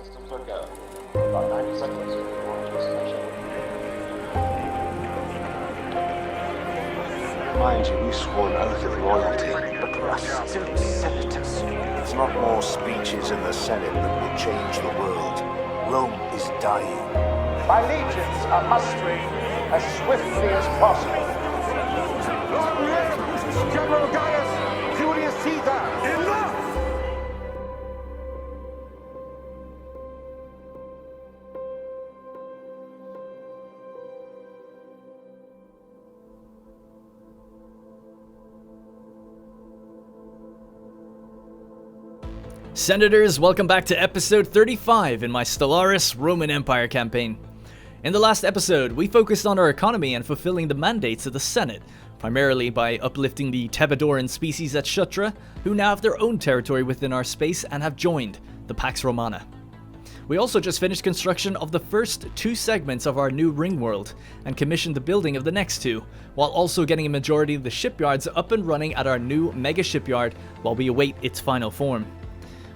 Systems are go. About 90 seconds to launch destination. Mind you, we swore an oath of loyalty, but we are still senators. It's not more speeches in the Senate that will change the world. Rome is dying. My legions are mustering as swiftly as possible. General Gaius, Julius Caesar, enough! Senators, welcome back to episode 35 in my Stellaris Roman Empire campaign. In the last episode, we focused on our economy and fulfilling the mandates of the Senate, primarily by uplifting the Tebadoran species at Shutra, who now have their own territory within our space and have joined the Pax Romana. We also just finished construction of the first two segments of our new ring world, and commissioned the building of the next two, while also getting a majority of the shipyards up and running at our new mega shipyard while we await its final form.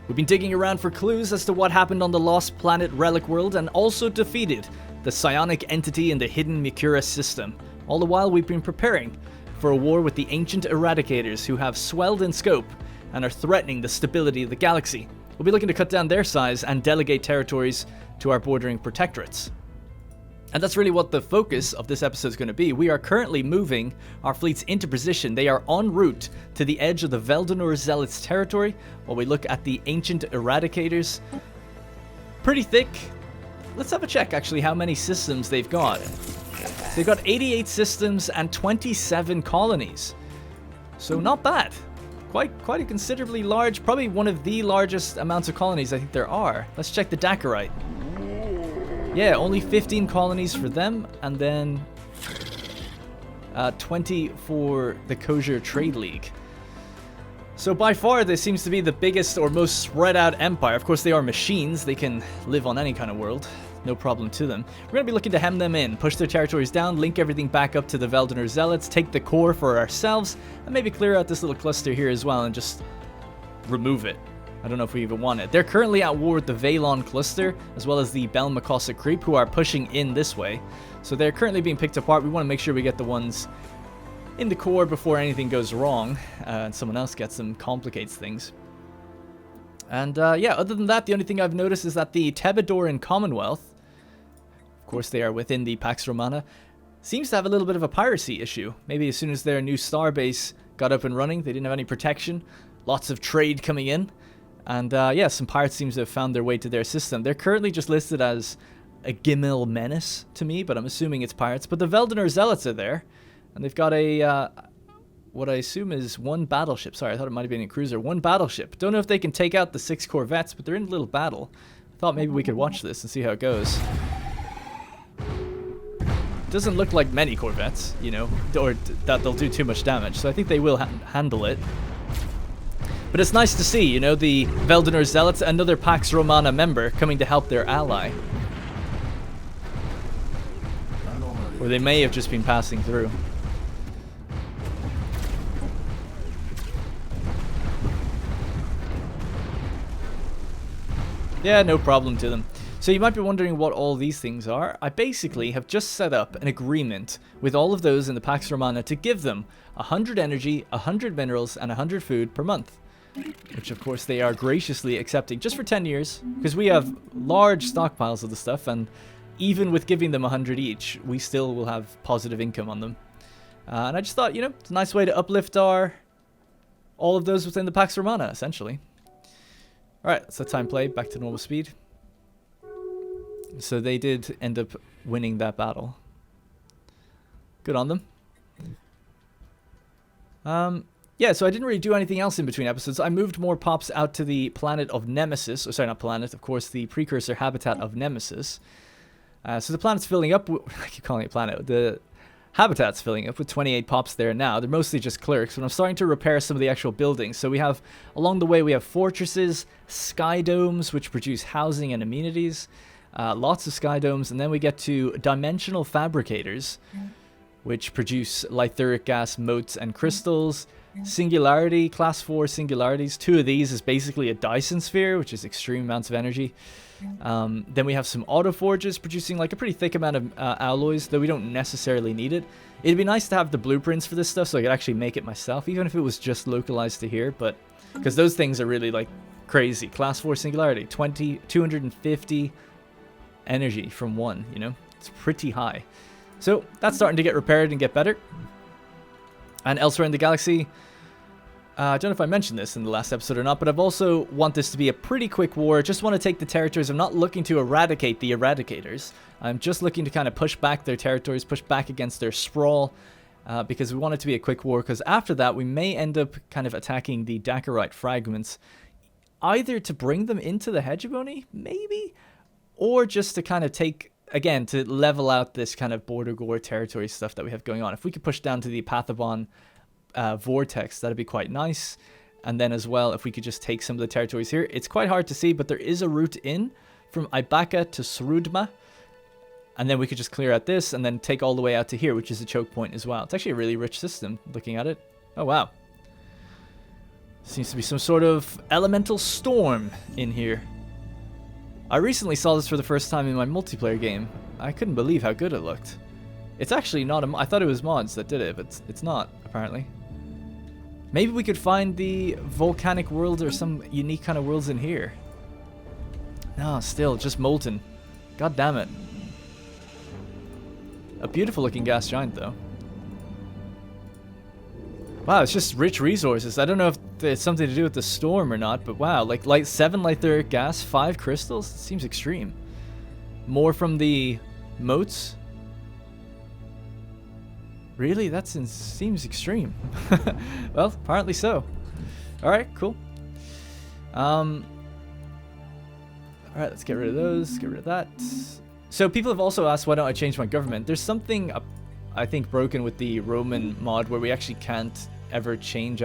We've been digging around for clues as to what happened on the lost planet Relic World and also defeated the psionic entity in the hidden Mikura system. All the while we've been preparing for a war with the ancient eradicators who have swelled in scope and are threatening the stability of the galaxy. We'll be looking to cut down their size and delegate territories to our bordering protectorates. And that's really what the focus of this episode is going to be. We are currently moving our fleets into position. They are en route to the edge of the Veldenor Zealots territory while we look at the ancient eradicators. Pretty thick. Let's have a check actually how many systems they've got. They've got 88 systems and 27 colonies. So not bad. Quite a considerably large, probably one of the largest amounts of colonies I think there are. Let's check the Dakarite. Yeah, only 15 colonies for them, and then 20 for the Kosher Trade League. So by far, this seems to be the biggest or most spread out empire. Of course, they are machines. They can live on any kind of world. No problem to them. We're going to be looking to hem them in, push their territories down, link everything back up to the Veldenor Zealots, take the core for ourselves, and maybe clear out this little cluster here as well and just remove it. I don't know if we even want it. They're currently at war with the Valon cluster, as well as the Belmacossa creep, who are pushing in this way. So they're currently being picked apart. We want to make sure we get the ones in the core before anything goes wrong, and someone else gets them, complicates things. And yeah, other than that, the only thing I've noticed is that the Tebadoran Commonwealth, of course they are within the Pax Romana, seems to have a little bit of a piracy issue. Maybe as soon as their new starbase got up and running, they didn't have any protection. Lots of trade coming in. And yeah, some pirates seem to have found their way to their system. They're currently just listed as a Gimel menace to me, but I'm assuming it's pirates. But the Veldenor Zealots are there, and they've got a, what I assume is one battleship. Sorry, I thought it might have been a cruiser. One battleship. Don't know if they can take out the 6 corvettes, but they're in a little battle. I thought maybe we could watch this and see how it goes. Doesn't look like many corvettes, you know, or that they'll do too much damage. So I think they will handle it. But it's nice to see, you know, the Veldenor Zealots, another Pax Romana member, coming to help their ally. Or they may have just been passing through. Yeah, no problem to them. So you might be wondering what all these things are. I basically have just set up an agreement with all of those in the Pax Romana to give them 100 energy, 100 minerals, and 100 food per month. Which of course they are graciously accepting just for 10 years, because we have large stockpiles of the stuff, and even with giving them 100 each, we still will have positive income on them. And I just thought, you know, it's a nice way to uplift all of those within the Pax Romana, essentially. Alright, let's let time play, back to normal speed. So they did end up winning that battle. Good on them. Yeah, so I didn't really do anything else in between episodes. I moved more pops out to the planet of Nemesis. Or sorry, not planet, of course, the precursor habitat of Nemesis. So the planet's filling up. I keep calling it planet. The habitat's filling up with 28 pops there now. They're mostly just clerics, but I'm starting to repair some of the actual buildings. So we have, along the way, we have fortresses, sky domes, which produce housing and amenities. Lots of sky domes. And then we get to dimensional fabricators, which produce lythuric gas, motes, and crystals. Singularity, class 4 singularities. 2 of these is basically a Dyson sphere, which is extreme amounts of energy. Then we have some autoforges producing like a pretty thick amount of alloys, though we don't necessarily need it. It'd be nice to have the blueprints for this stuff so I could actually make it myself, even if it was just localized to here, but because those things are really like crazy. Class 4 singularity, 250 energy from 1, you know? It's pretty high. So that's starting to get repaired and get better. And elsewhere in the galaxy, I don't know if I mentioned this in the last episode or not, but I've also want this to be a pretty quick war. Just want to take the territories. I'm not looking to eradicate the eradicators. I'm just looking to kind of push back their territories, push back against their sprawl, because we want it to be a quick war, because after that we may end up kind of attacking the Dakarite fragments, either to bring them into the hegemony, maybe, or just to kind of take, again, to level out this kind of border gore territory stuff that we have going on. If we could push down to the Pathabon vortex, that'd be quite nice. And then as well, if we could just take some of the territories here. It's quite hard to see, but there is a route in from Ibaka to Srudma. And then we could just clear out this and then take all the way out to here, which is a choke point as well. It's actually a really rich system, looking at it. Oh, wow. Seems to be some sort of elemental storm in here. I recently saw this for the first time in my multiplayer game. I couldn't believe how good it looked. It's actually not I thought it was mods that did it, but it's not, apparently. Maybe we could find the volcanic world or some unique kind of worlds in here. No, still, just molten. God damn it. A beautiful looking gas giant, though. Wow, it's just rich resources. I don't know if it's something to do with the storm or not, but wow, like 7 light gas, 5 crystals? It seems extreme. More from the moats? Really? That seems extreme. Well, apparently so. Alright, cool. Alright, let's get rid of those, get rid of that. So people have also asked why don't I change my government. There's something, I think, broken with the Roman mod where we actually can't ever change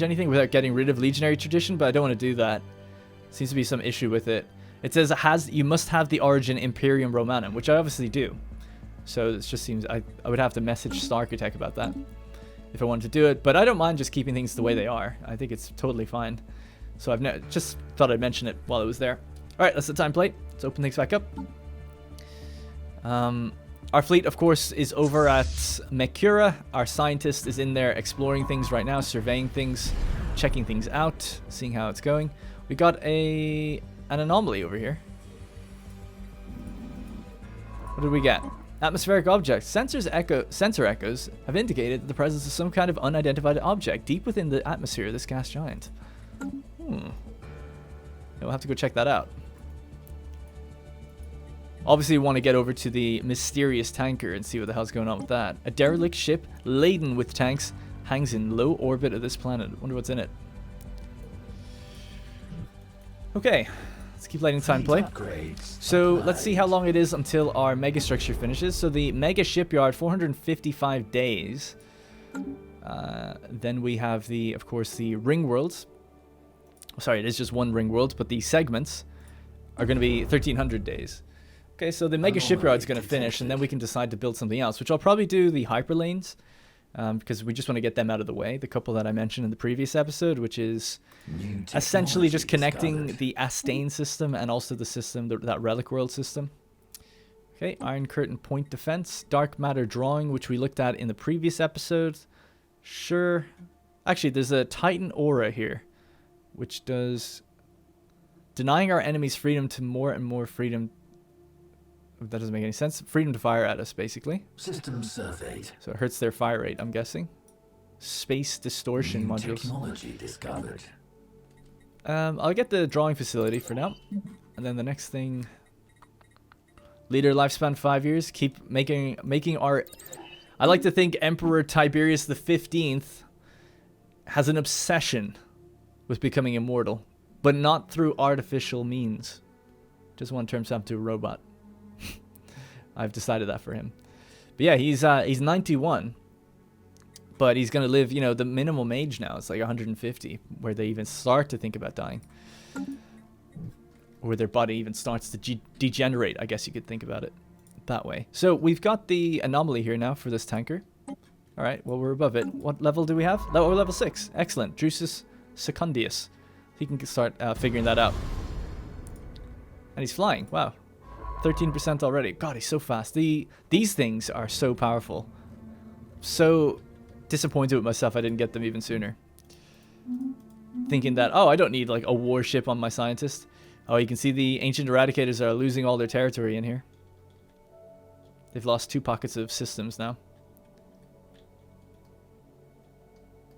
anything without getting rid of legionary tradition, but I don't want to do that. Seems to be some issue with it. It says you must have the origin Imperium Romanum, which I obviously do. So it just seems I would have to message Starchitec about that if I wanted to do it, but I don't mind just keeping things the way they are. I think it's totally fine. So I've just thought I'd mention it while it was there. All right, that's the time plate. Let's open things back up. Our fleet, of course, is over at Mekura. Our scientist is in there exploring things right now, surveying things, checking things out, seeing how it's going. We got an anomaly over here. What did we get? Atmospheric object. Sensor echoes have indicated the presence of some kind of unidentified object deep within the atmosphere of this gas giant. We'll have to go check that out. Obviously, we want to get over to the mysterious tanker and see what the hell's going on with that. A derelict ship laden with tanks hangs in low orbit of this planet. I wonder what's in it. Okay, let's keep letting time play. So let's see how long it is until our mega structure finishes. So the mega shipyard, 455 days. Then we have of course, the ring worlds. Sorry, it is just one ring world, but the segments are going to be 1,300 days. Okay, so the mega shipyard's going to finish, and then we can decide to build something else, which I'll probably do the hyperlanes, because we just want to get them out of the way. The couple that I mentioned in the previous episode, which is essentially just connecting the Astane system and also the system, that relic world system. Okay, Iron Curtain point defense, dark matter drawing, which we looked at in the previous episode. Sure. Actually, there's a Titan aura here, which does denying our enemies freedom to more and more freedom. That doesn't make any sense. Freedom to fire at us, basically. System surveyed. So it hurts their fire rate, I'm guessing. Space distortion modules. Technology discovered. I'll get the drawing facility for now, and then the next thing. Leader lifespan 5 years. Keep making our. I like to think Emperor Tiberius the 15th has an obsession with becoming immortal, but not through artificial means. Just want to turn himself into a robot. I've decided that for him. But yeah, he's 91, but he's gonna live. You know, the minimum age now is like 150, where they even start to think about dying, where their body even starts to degenerate. I guess you could think about it that way. So we've got the anomaly here now for this tanker. Alright, well, we're above it. What level do we have? Oh, we're level 6. Excellent. Drusus Secundius. He can start figuring that out. And he's flying. Wow. 13% already. God, he's so fast. These things are so powerful. So disappointed with myself I didn't get them even sooner. Thinking that, oh, I don't need like a warship on my scientist. Oh, you can see the ancient eradicators are losing all their territory in here. They've lost 2 pockets of systems now.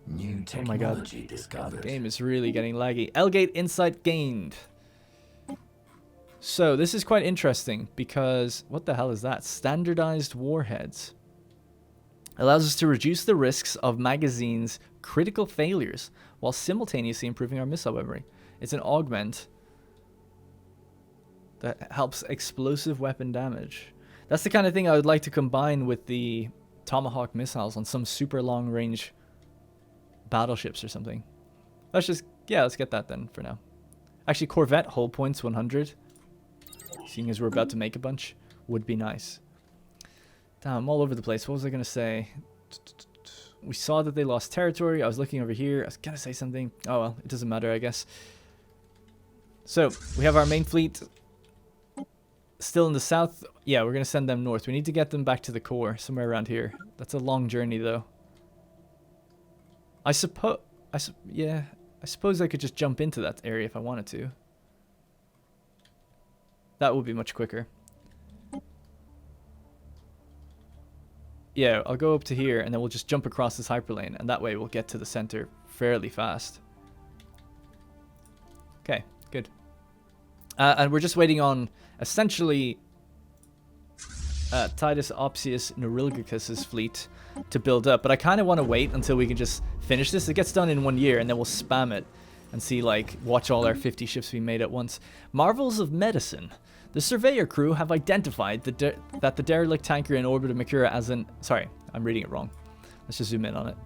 New Oh my god. technology discovered. The game is really getting laggy. L-Gate insight gained. So this is quite interesting because what the hell is that? Standardized warheads. Allows us to reduce the risks of magazines' critical failures while simultaneously improving our missile weaponry. It's an augment that helps explosive weapon damage. That's the kind of thing I would like to combine with the Tomahawk missiles on some super long range battleships or something. Let's get that then for now. Actually, Corvette hull points 100. Seeing as we're about to make a bunch, would be nice. Damn, I'm all over the place. What was I going to say? We saw that they lost territory. I was looking over here. I was going to say something. Oh, well, it doesn't matter, I guess. So, we have our main fleet still in the south. Yeah, we're going to send them north. We need to get them back to the core, somewhere around here. That's a long journey, though. I suppose I could just jump into that area if I wanted to. That would be much quicker. Yeah, I'll go up to here and then we'll just jump across this hyperlane and that way we'll get to the center fairly fast. Okay, good. And we're just waiting on essentially Titus Opsius Neurilgicus's fleet to build up, but I kind of want to wait until we can just finish this. It gets done in 1 year and then we'll spam it and see, like, watch all our 50 ships we made at once. Marvels of Medicine. The Surveyor crew have identified that the derelict tanker in orbit of Mercuria as an... Sorry, I'm reading it wrong. Let's just zoom in on it.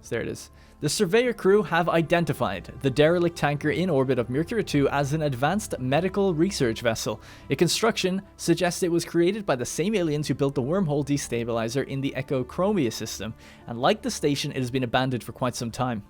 So there it is. The Surveyor crew have identified the derelict tanker in orbit of Mercury 2 as an advanced medical research vessel. Its construction suggests it was created by the same aliens who built the wormhole destabilizer in the Echo Chromia system, and like the station, it has been abandoned for quite some time.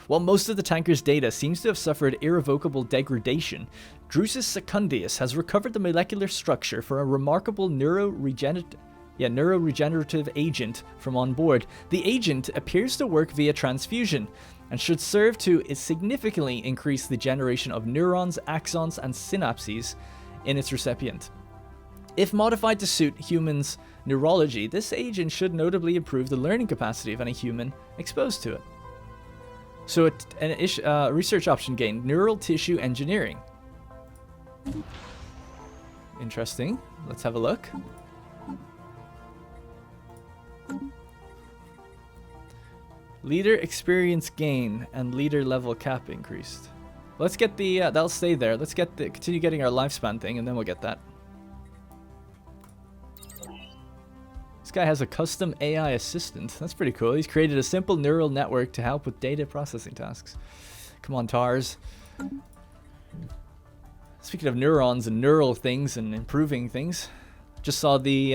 While most of the tanker's data seems to have suffered irrevocable degradation, Drusus Secundius has recovered the molecular structure for a remarkable neuroregenerative agent from on board. The agent appears to work via transfusion and should serve to significantly increase the generation of neurons, axons, and synapses in its recipient. If modified to suit humans' neurology, this agent should notably improve the learning capacity of any human exposed to it. So a research option gained, neural tissue engineering. Interesting. Let's have a look. Leader experience gain and leader level cap increased. Let's get the that'll stay there. Let's get continue getting our lifespan thing, and then we'll get that. This guy has a custom AI assistant. That's pretty cool. He's created a simple neural network to help with data processing tasks. Come on, TARS. Speaking of neurons and neural things and improving things, just saw the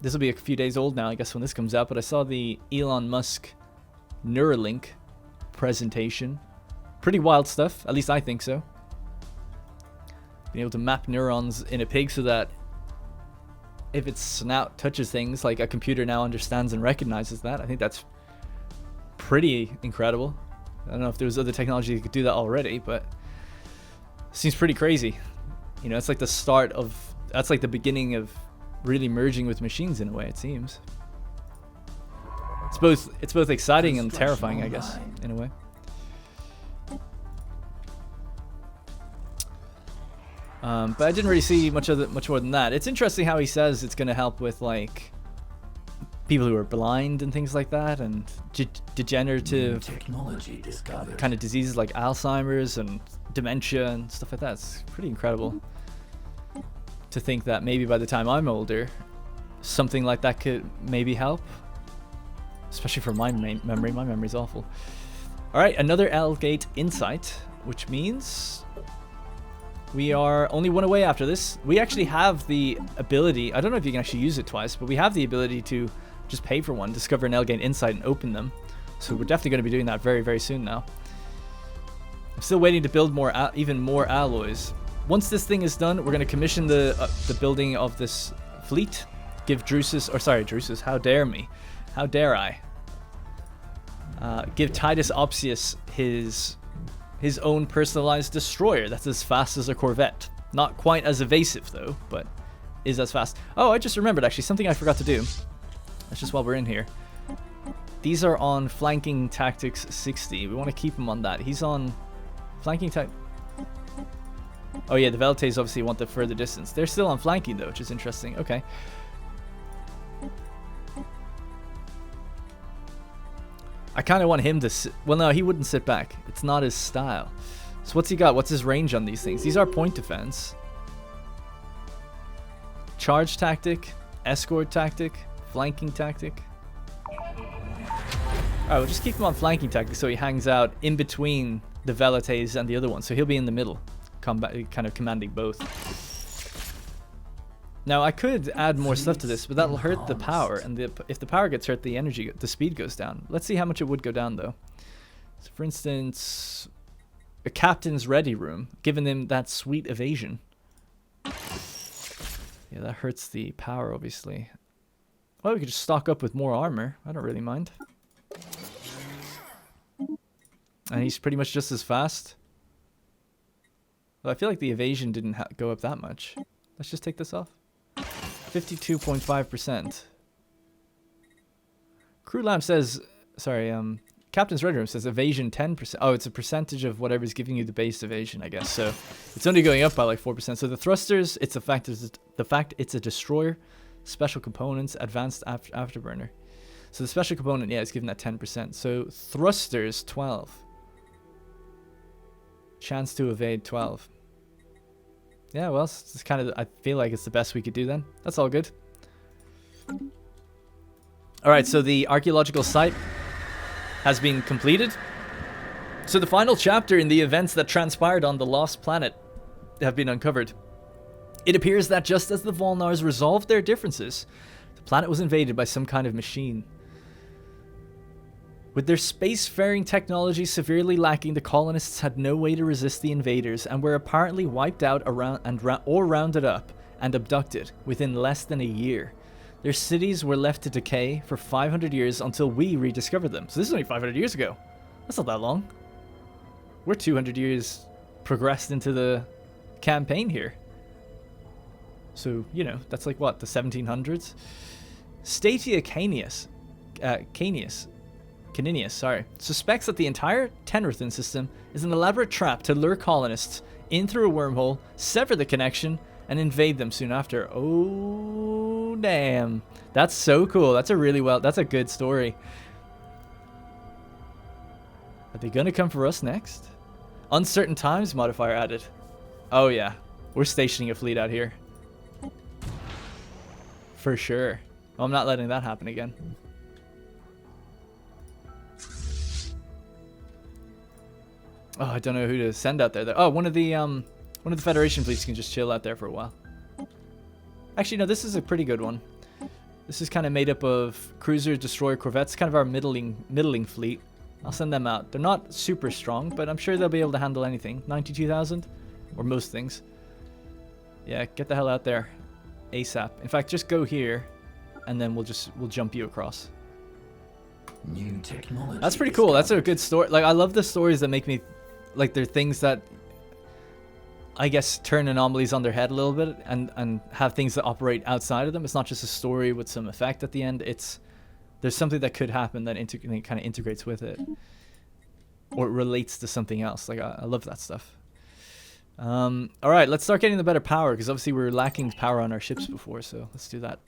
this will be a few days old now, I guess, when this comes out, but I saw the Elon Musk Neuralink presentation. Pretty wild stuff, at least I think so. Being able to map neurons in a pig so that if its snout touches things, like a computer now understands and recognizes that. I think that's pretty incredible. I don't know if there's other technology that could do that already, but it seems pretty crazy. You know, it's like the start of, that's like the beginning of really merging with machines in a way, it seems. It's both exciting and terrifying, I guess, in a way. But I didn't really see much more than that. It's interesting how he says it's going to help with, like, people who are blind and things like that, and degenerative technology discovered. kind of diseases like Alzheimer's and dementia and stuff like that. It's pretty incredible to think that maybe by the time I'm older, something like that could maybe help. Especially for my memory. My memory's awful. Alright, another L-Gate insight, which means we are only one away after this. We actually have the ability, I don't know if you can actually use it twice, but we have the ability to just pay for one, discover an gain insight, and open them. So we're definitely going to be doing that very, very soon now. I'm still waiting to build more, even more alloys. Once this thing is done, we're going to commission the building of this fleet. Give Drusus, or sorry, Drusus, how dare me? How dare I? Give Titus Opsius his own personalized destroyer that's as fast as a Corvette. Not quite as evasive though, but is as fast. Oh, I just remembered actually something I forgot to do. That's just while we're in here. These are on flanking tactics 60. We want to keep him on that. He's on flanking oh yeah, the Velites obviously want the further distance. They're still on flanking though, which is interesting. Okay. I kind of want him to sit. Well, no, he wouldn't sit back. It's not his style. So what's he got? What's his range on these things? These are point defense. Charge tactic, escort tactic, flanking tactic. Alright, we'll just keep him on flanking tactic so he hangs out in between the Velites and the other one. So he'll be in the middle, kind of commanding both. Now I could add more stuff to this, but that'll hurt the power, and if the power gets hurt, the speed goes down. Let's see how much it would go down though. So for instance, a captain's ready room, giving them that sweet evasion. Yeah, that hurts the power obviously. Well, we could just stock up with more armor. I don't really mind. And he's pretty much just as fast. Well, I feel like the evasion didn't go up that much. Let's just take this off. 52.5%. Crew Lamp says, sorry, Captain's Red Room says evasion 10%. Oh, it's a percentage of whatever's giving you the base evasion, I guess. So it's only going up by like 4%. So the thrusters, it's the fact it's a destroyer, special components, advanced afterburner. So the special component, yeah, it's given that 10%. So thrusters 12. Chance to evade 12. Yeah, well, it's kind of, I feel like it's the best we could do then. That's all good. Alright, so the archaeological site has been completed. So the final chapter in the events that transpired on the Lost Planet have been uncovered. It appears that just as the Volnars resolved their differences, the planet was invaded by some kind of machine. With their spacefaring technology severely lacking, the colonists had no way to resist the invaders and were apparently wiped out or rounded up and abducted within less than a year. Their cities were left to decay for 500 years until we rediscovered them. So this is only 500 years ago. That's not that long. We're 200 years progressed into the campaign here. So, you know, that's like what, the 1700s? Statia Caninius, suspects that the entire Tenrithan system is an elaborate trap to lure colonists in through a wormhole, sever the connection, and invade them soon after. Oh, damn. That's so cool. That's a good story. Are they gonna come for us next? Uncertain times modifier added. Oh yeah, we're stationing a fleet out here. For sure. I'm not letting that happen again. Oh, I don't know who to send out there. Oh, one of the Federation fleets can just chill out there for a while. Actually, no, this is a pretty good one. This is kind of made up of cruiser, destroyer, corvettes, kind of our middling fleet. I'll send them out. They're not super strong, but I'm sure they'll be able to handle anything. 92,000, or most things. Yeah, get the hell out there, ASAP. In fact, just go here, and then we'll jump you across. New technology. That's pretty cool. That's a good story. Like, I love the stories that make me, like, they're things that, I guess, turn anomalies on their head a little bit and have things that operate outside of them. It's not just a story with some effect at the end. There's something that could happen that kind of integrates with it, or it relates to something else. Like, I love that stuff. All right, let's start getting the better power, because obviously we were lacking power on our ships before, so let's do that.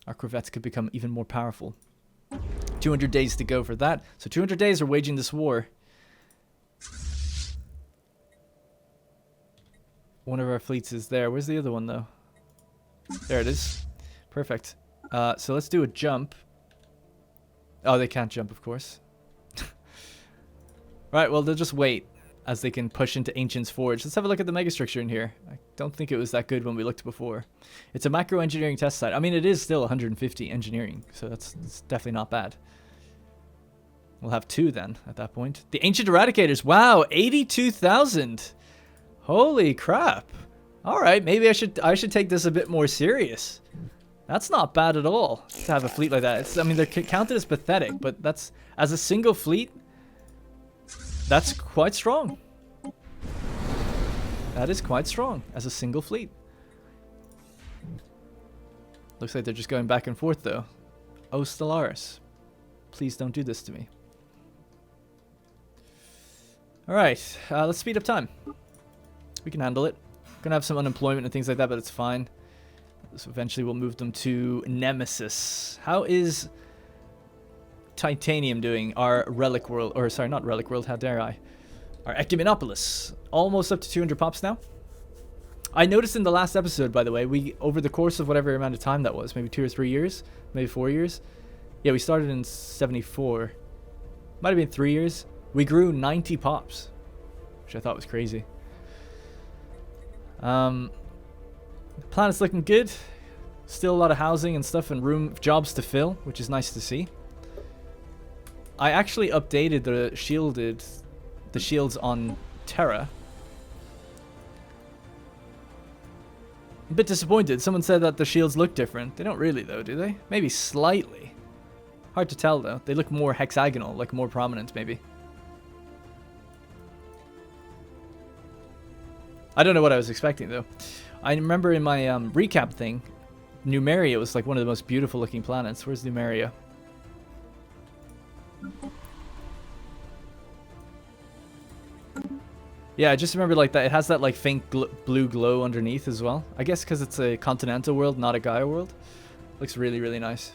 Our corvettes could become even more powerful. 200 days to go for that. So 200 days we're waging this war. One of our fleets is there. Where's the other one, though? There it is. Perfect. So let's do a jump. Oh, they can't jump, of course. Right, well, they'll just wait as they can push into Ancient's Forge. Let's have a look at the megastructure in here. I don't think it was that good when we looked before. It's a macro engineering test site. I mean, it is still 150 engineering, so that's definitely not bad. We'll have 2 then at that point. The Ancient Eradicators. Wow, 82,000. Holy crap. All right, maybe I should take this a bit more serious. That's not bad at all to have a fleet like that. I mean, they're counted as pathetic, but that's as a single fleet. That's quite strong. That is quite strong as a single fleet. Looks like they're just going back and forth though. Oh, Stellaris, please don't do this to me. All right, let's speed up time. We can handle it. Gonna have some unemployment and things like that, but it's fine. So eventually we'll move them to Nemesis. How is Titanium doing? Our relic world, or sorry, not relic world, how dare I? Our Ecumenopolis. Almost up to 200 pops now. I noticed in the last episode, by the way, we, over the course of whatever amount of time that was, maybe 2 or 3 years, maybe 4 years. Yeah, we started in 74. Might have been 3 years. We grew 90 pops, which I thought was crazy. The planet's looking good. Still a lot of housing and stuff and jobs to fill, which is nice to see. I actually updated the shields on Terra. I'm a bit disappointed. Someone said that the shields look different. They don't really though, do they? Maybe slightly. Hard to tell though. They look more hexagonal, like more prominent maybe. I don't know what I was expecting though. I remember in my recap thing, Numeria was like one of the most beautiful looking planets. Where's Numeria? Yeah, I just remember like that. It has that like faint blue glow underneath as well. I guess because it's a continental world, not a Gaia world. Looks really, really nice.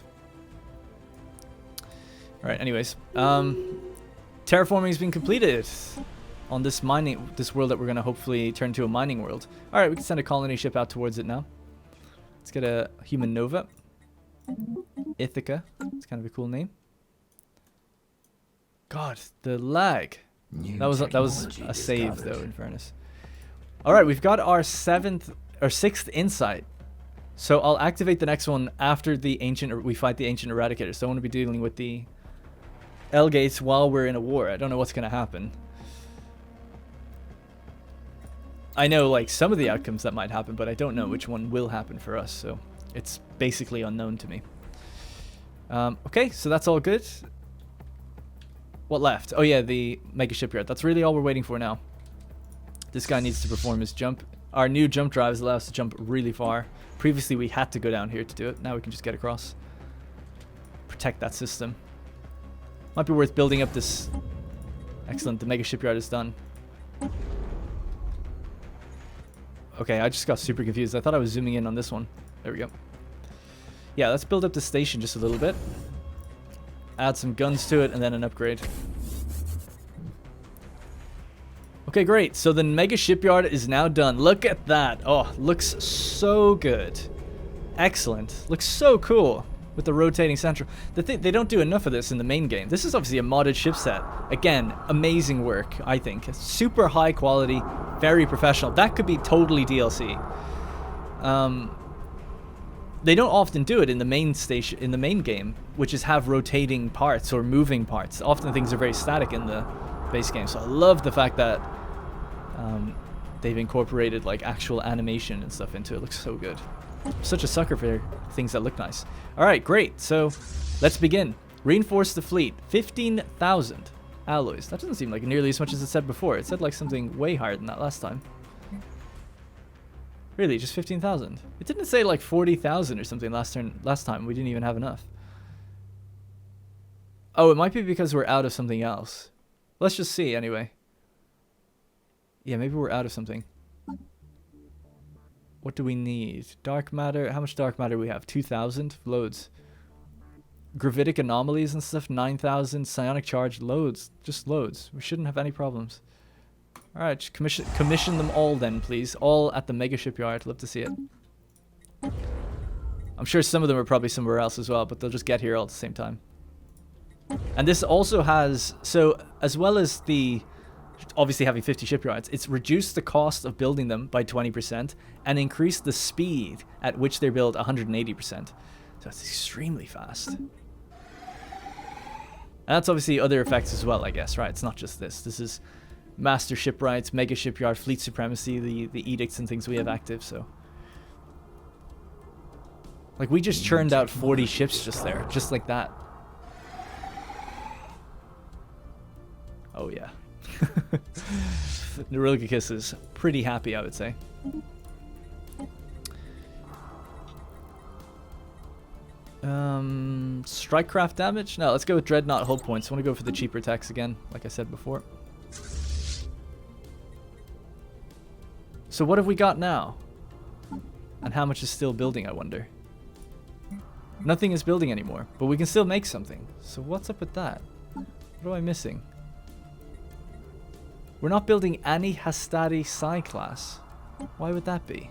All right. Anyways, terraforming has been completed on this world that we're gonna hopefully turn to a mining world. All right, we can send a colony ship out towards it now. Let's get a human nova. Ithaca. It's kind of a cool name. God, the lag. That was a save though, in fairness. All right, we've got our 6th insight. So I'll activate the next one after we fight the ancient eradicator. So I want to be dealing with the L gates while we're in a war. I don't know what's gonna happen. I know like some of the outcomes that might happen, but I don't know which one will happen for us. So it's basically unknown to me. Okay, so that's all good. What left? Oh yeah, the mega shipyard. That's really all we're waiting for now. This guy needs to perform his jump. Our new jump drives allow us to jump really far. Previously we had to go down here to do it. Now we can just get across. Protect that system. Might be worth building up this. Excellent, the mega shipyard is done. Okay, I just got super confused. I thought I was zooming in on this one. There we go. Yeah, let's build up the station just a little bit. Add some guns to it and then an upgrade. Okay, great. So the mega shipyard is now done. Look at that. Oh, looks so good. Excellent. Looks so cool with the rotating central. They don't do enough of this in the main game. This is obviously a modded ship set. Again, amazing work, I think. Super high quality, very professional. That could be totally DLC. They don't often do it in the main station, in the main game, which is have rotating parts or moving parts. Often things are very static in the base game. So I love the fact that they've incorporated like actual animation and stuff into it. Looks so good. I'm such a sucker for things that look nice. All right, great. So let's begin. Reinforce the fleet. 15,000 alloys. That doesn't seem like nearly as much as it said before. It said like something way higher than that last time. Really, just 15,000. It didn't say like 40,000 or something last time. We didn't even have enough. Oh, it might be because we're out of something else. Let's just see anyway. Yeah, maybe we're out of something. What do we need? Dark matter. How much dark matter we have? 2,000? Loads. Gravitic anomalies and stuff? 9,000. Psionic charge? Loads. Just loads. We shouldn't have any problems. Alright, just commission them all then, please. All at the mega shipyard. Love to see it. I'm sure some of them are probably somewhere else as well, but they'll just get here all at the same time. And this also has... So, as well as the obviously having 50 shipyards, it's reduced the cost of building them by 20% and increased the speed at which they're built 180%. So that's extremely fast. And that's obviously other effects as well, I guess, right? It's not just this. This is master shipwrights, mega shipyard, fleet supremacy, the edicts and things we have active, so. Like, we just churned out 40 ships just there, just like that. Oh, yeah. Neurologicus is pretty happy, I would say. Strikecraft damage? No, let's go with Dreadnought hull points. I want to go for the cheaper attacks again, like I said before. So what have we got now? And how much is still building, I wonder? Nothing is building anymore, but we can still make something. So what's up with that? What am I missing? We're not building any Hastari Psi class. Why would that be?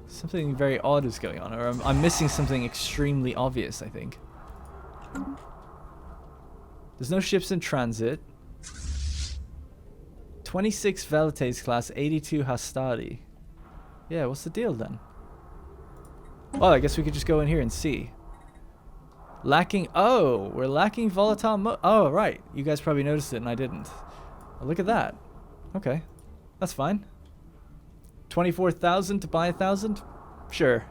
Something very odd is going on, or I'm missing something extremely obvious, I think. There's no ships in transit. 26 Velites class, 82 Hastari. Yeah, what's the deal then? Well, I guess we could just go in here and see. Lacking, oh, we're lacking volatile oh, right. You guys probably noticed it and I didn't. Oh, look at that. Okay, that's fine. 24,000 to buy 1,000? Sure.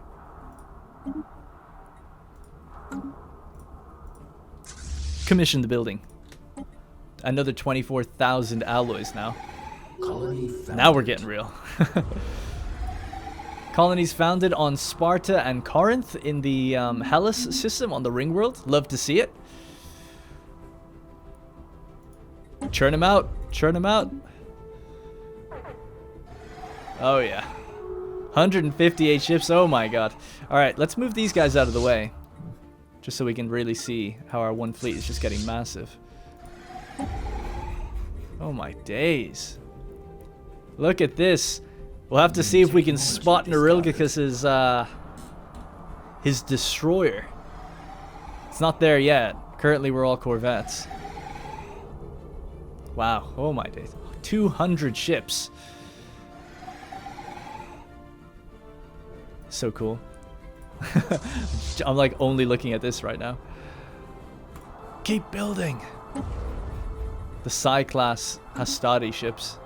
Commission the building. Another 24,000 alloys now. Now we're getting real. Colonies founded on Sparta and Corinth in the Hellas system on the ring world. Love to see it. Churn them out. Churn them out. Oh, yeah. 158 ships. Oh, my God. All right, let's move these guys out of the way. Just so we can really see how our one fleet is just getting massive. Oh, my days. Look at this. We'll have to see if we can spot Nerilgicus's his destroyer. It's not there yet. Currently, we're all corvettes. Wow. Oh my days. 200 ships. So cool. I'm like only looking at this right now. Keep building. The Psi class Hastari ships.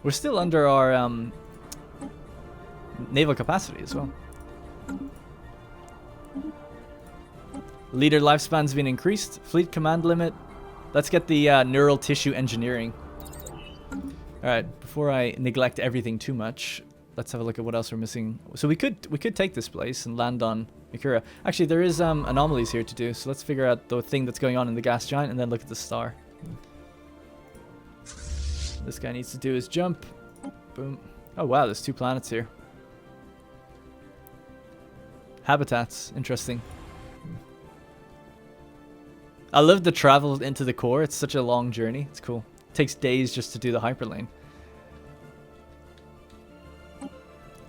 We're still under our naval capacity as well. Leader lifespan's been increased. Fleet command limit. Let's get the neural tissue engineering. Alright, before I neglect everything too much, let's have a look at what else we're missing. So we could take this place and land on Mikura. Actually, there is anomalies here to do, so let's figure out the thing that's going on in the gas giant and then look at the star. This guy needs to do his jump. Boom. Oh wow, there's 2 planets here. Habitats, interesting. I love the travel into the core. It's such a long journey. It's cool. It takes days just to do the hyperlane.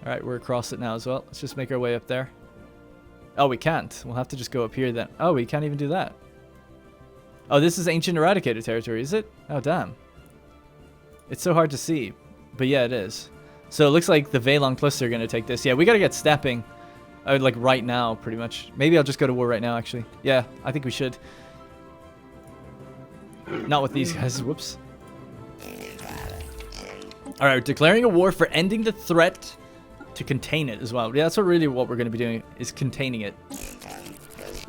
Alright, we're across it now as well. Let's just make our way up there. Oh, we can't. We'll have to just go up here then. Oh, we can't even do that. Oh, this is ancient eradicator territory, is it? Oh, damn. It's so hard to see. But yeah, it is. So it looks like the Veilon cluster are going to take this. Yeah, we got to get stepping. Like right now, pretty much. Maybe I'll just go to war right now, actually. Yeah, I think we should. Not with these guys. Whoops. Alright, we're declaring a war for ending the threat to contain it as well. Yeah, that's what we're going to be doing, is containing it.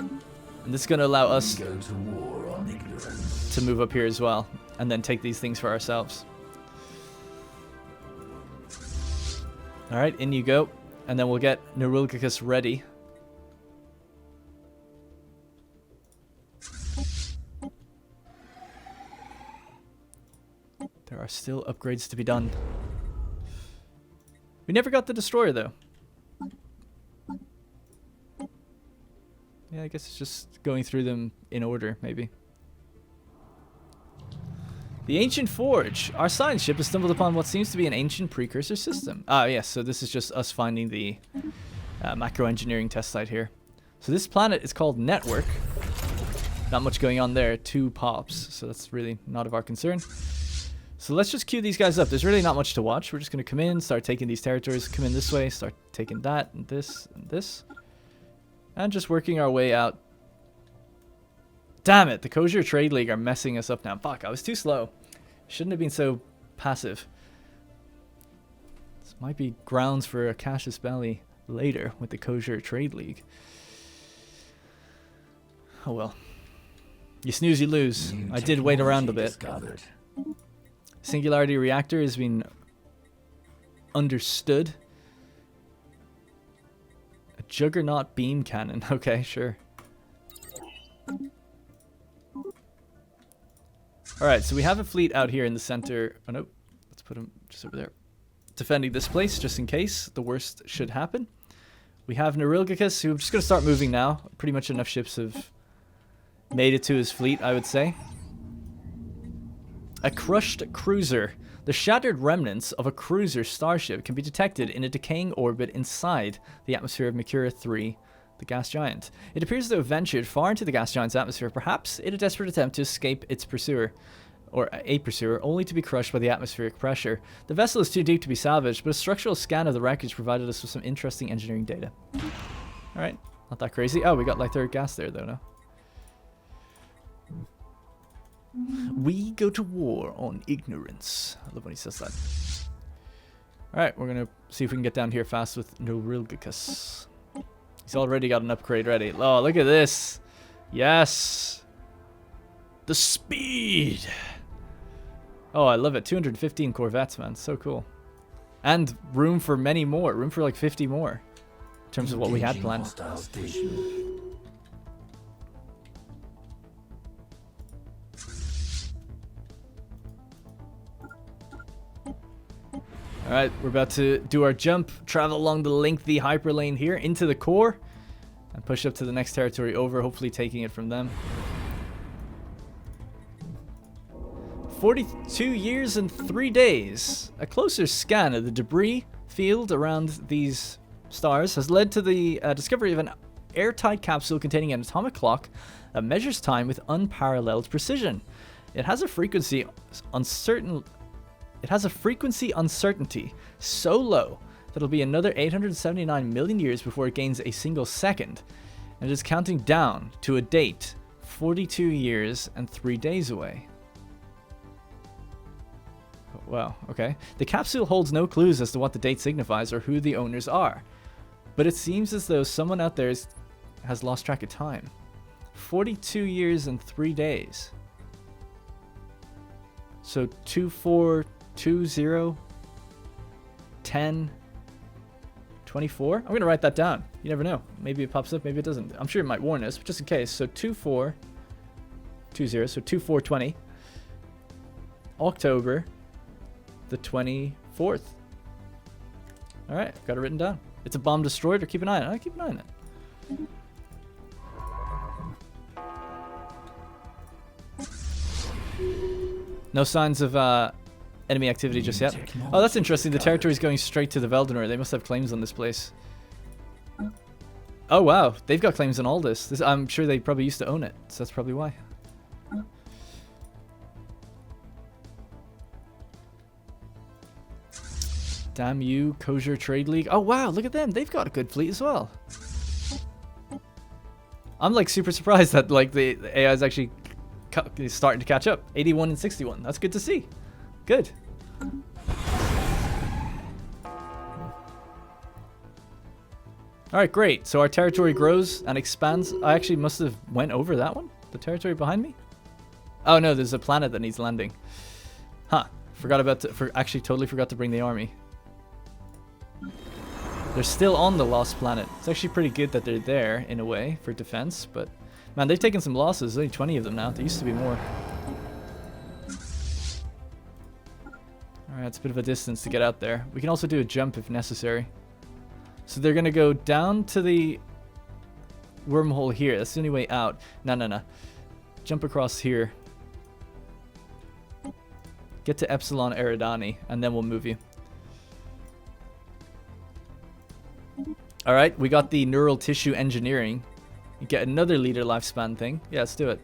And this is going to allow us to move up here as well. And then take these things for ourselves. Alright, in you go. And then we'll get Nerilgicus ready. There are still upgrades to be done. We never got the destroyer though. Yeah, I guess it's just going through them in order, maybe. The Ancient Forge. Our science ship has stumbled upon what seems to be an ancient precursor system. Ah, yes, so this is just us finding the macro engineering test site here. So this planet is called Network. Not much going on there. 2 pops, so that's really not of our concern. So let's just queue these guys up. There's really not much to watch. We're just going to come in, start taking these territories, come in this way, start taking that and this and this. And just working our way out. Damn it, the Kosher Trade League are messing us up now. Fuck, I was too slow. Shouldn't have been so passive. This might be grounds for a Cassius Belli later with the Kosher Trade League. Oh well. You snooze, you lose. I did wait around a bit. Discovered. Singularity reactor has been understood. A Juggernaut beam cannon. Okay, sure. Alright, so we have a fleet out here in the center. Oh no, let's put them just over there. Defending this place, just in case the worst should happen. We have Nerilgicus, who I'm just going to start moving now. Pretty much enough ships have made it to his fleet, I would say. A crushed cruiser. The shattered remnants of a cruiser starship can be detected in a decaying orbit inside the atmosphere of Mercuria 3, the gas giant. It appears to have ventured far into the gas giant's atmosphere, perhaps in a desperate attempt to escape its pursuer, or a pursuer, only to be crushed by the atmospheric pressure. The vessel is too deep to be salvaged, but a structural scan of the wreckage provided us with some interesting engineering data. Alright, not that crazy. Oh, we got lytheric gas there though, no? We go to war on ignorance. I love when he says that. Alright, we're gonna see if we can get down here fast with Nerilgicus. He's already got an upgrade ready. Oh, look at this. Yes. The speed. Oh, I love it. 215 Corvettes, man. So cool. And room for many more. Room for like 50 more. In terms of what we had planned. Hostile station. Alright, we're about to do our jump, travel along the lengthy hyperlane here into the core, and push up to the next territory over, hopefully taking it from them. 42 years and 3 days. A closer scan of the debris field around these stars has led to the discovery of an airtight capsule containing an atomic clock that measures time with unparalleled precision. It has a frequency uncertainty so low that it'll be another 879 million years before it gains a single second, and it is counting down to a date 42 years and 3 days away. Wow, okay. The capsule holds no clues as to what the date signifies or who the owners are, but it seems as though someone out there has lost track of time. 42 years and 3 days. So 2420 10 24. I'm going to write that down. You never know. Maybe it pops up, maybe it doesn't. I'm sure it might warn us, but just in case. So 2420, so 2420. October the 24th. Alright, got it written down. It's a bomb destroyed, or keep an eye on it. I keep an eye on it. No signs of enemy activity just yet. Oh, that's interesting. The territory is going straight to the Veldonor. They must have claims on this place. Oh, wow. They've got claims on all this. I'm sure they probably used to own it, so that's probably why. Damn you, Kosher Trade League. Oh, wow. Look at them. They've got a good fleet as well. I'm like super surprised that like the AI is actually starting to catch up. 81 and 61. That's good to see. Good. Alright, great. So our territory grows and expands. I actually must have went over that one. The territory behind me. Oh no, there's a planet that needs landing. Huh. Actually totally forgot to bring the army. They're still on the lost planet. It's actually pretty good that they're there in a way for defense, but man, they've taken some losses. There's only 20 of them now. There used to be more. Alright, it's a bit of a distance to get out there. We can also do a jump if necessary. So they're going to go down to the wormhole here. That's the only way out. No. Jump across here. Get to Epsilon Eridani, and then we'll move you. Alright, we got the neural tissue engineering. You get another leader lifespan thing. Yeah, let's do it.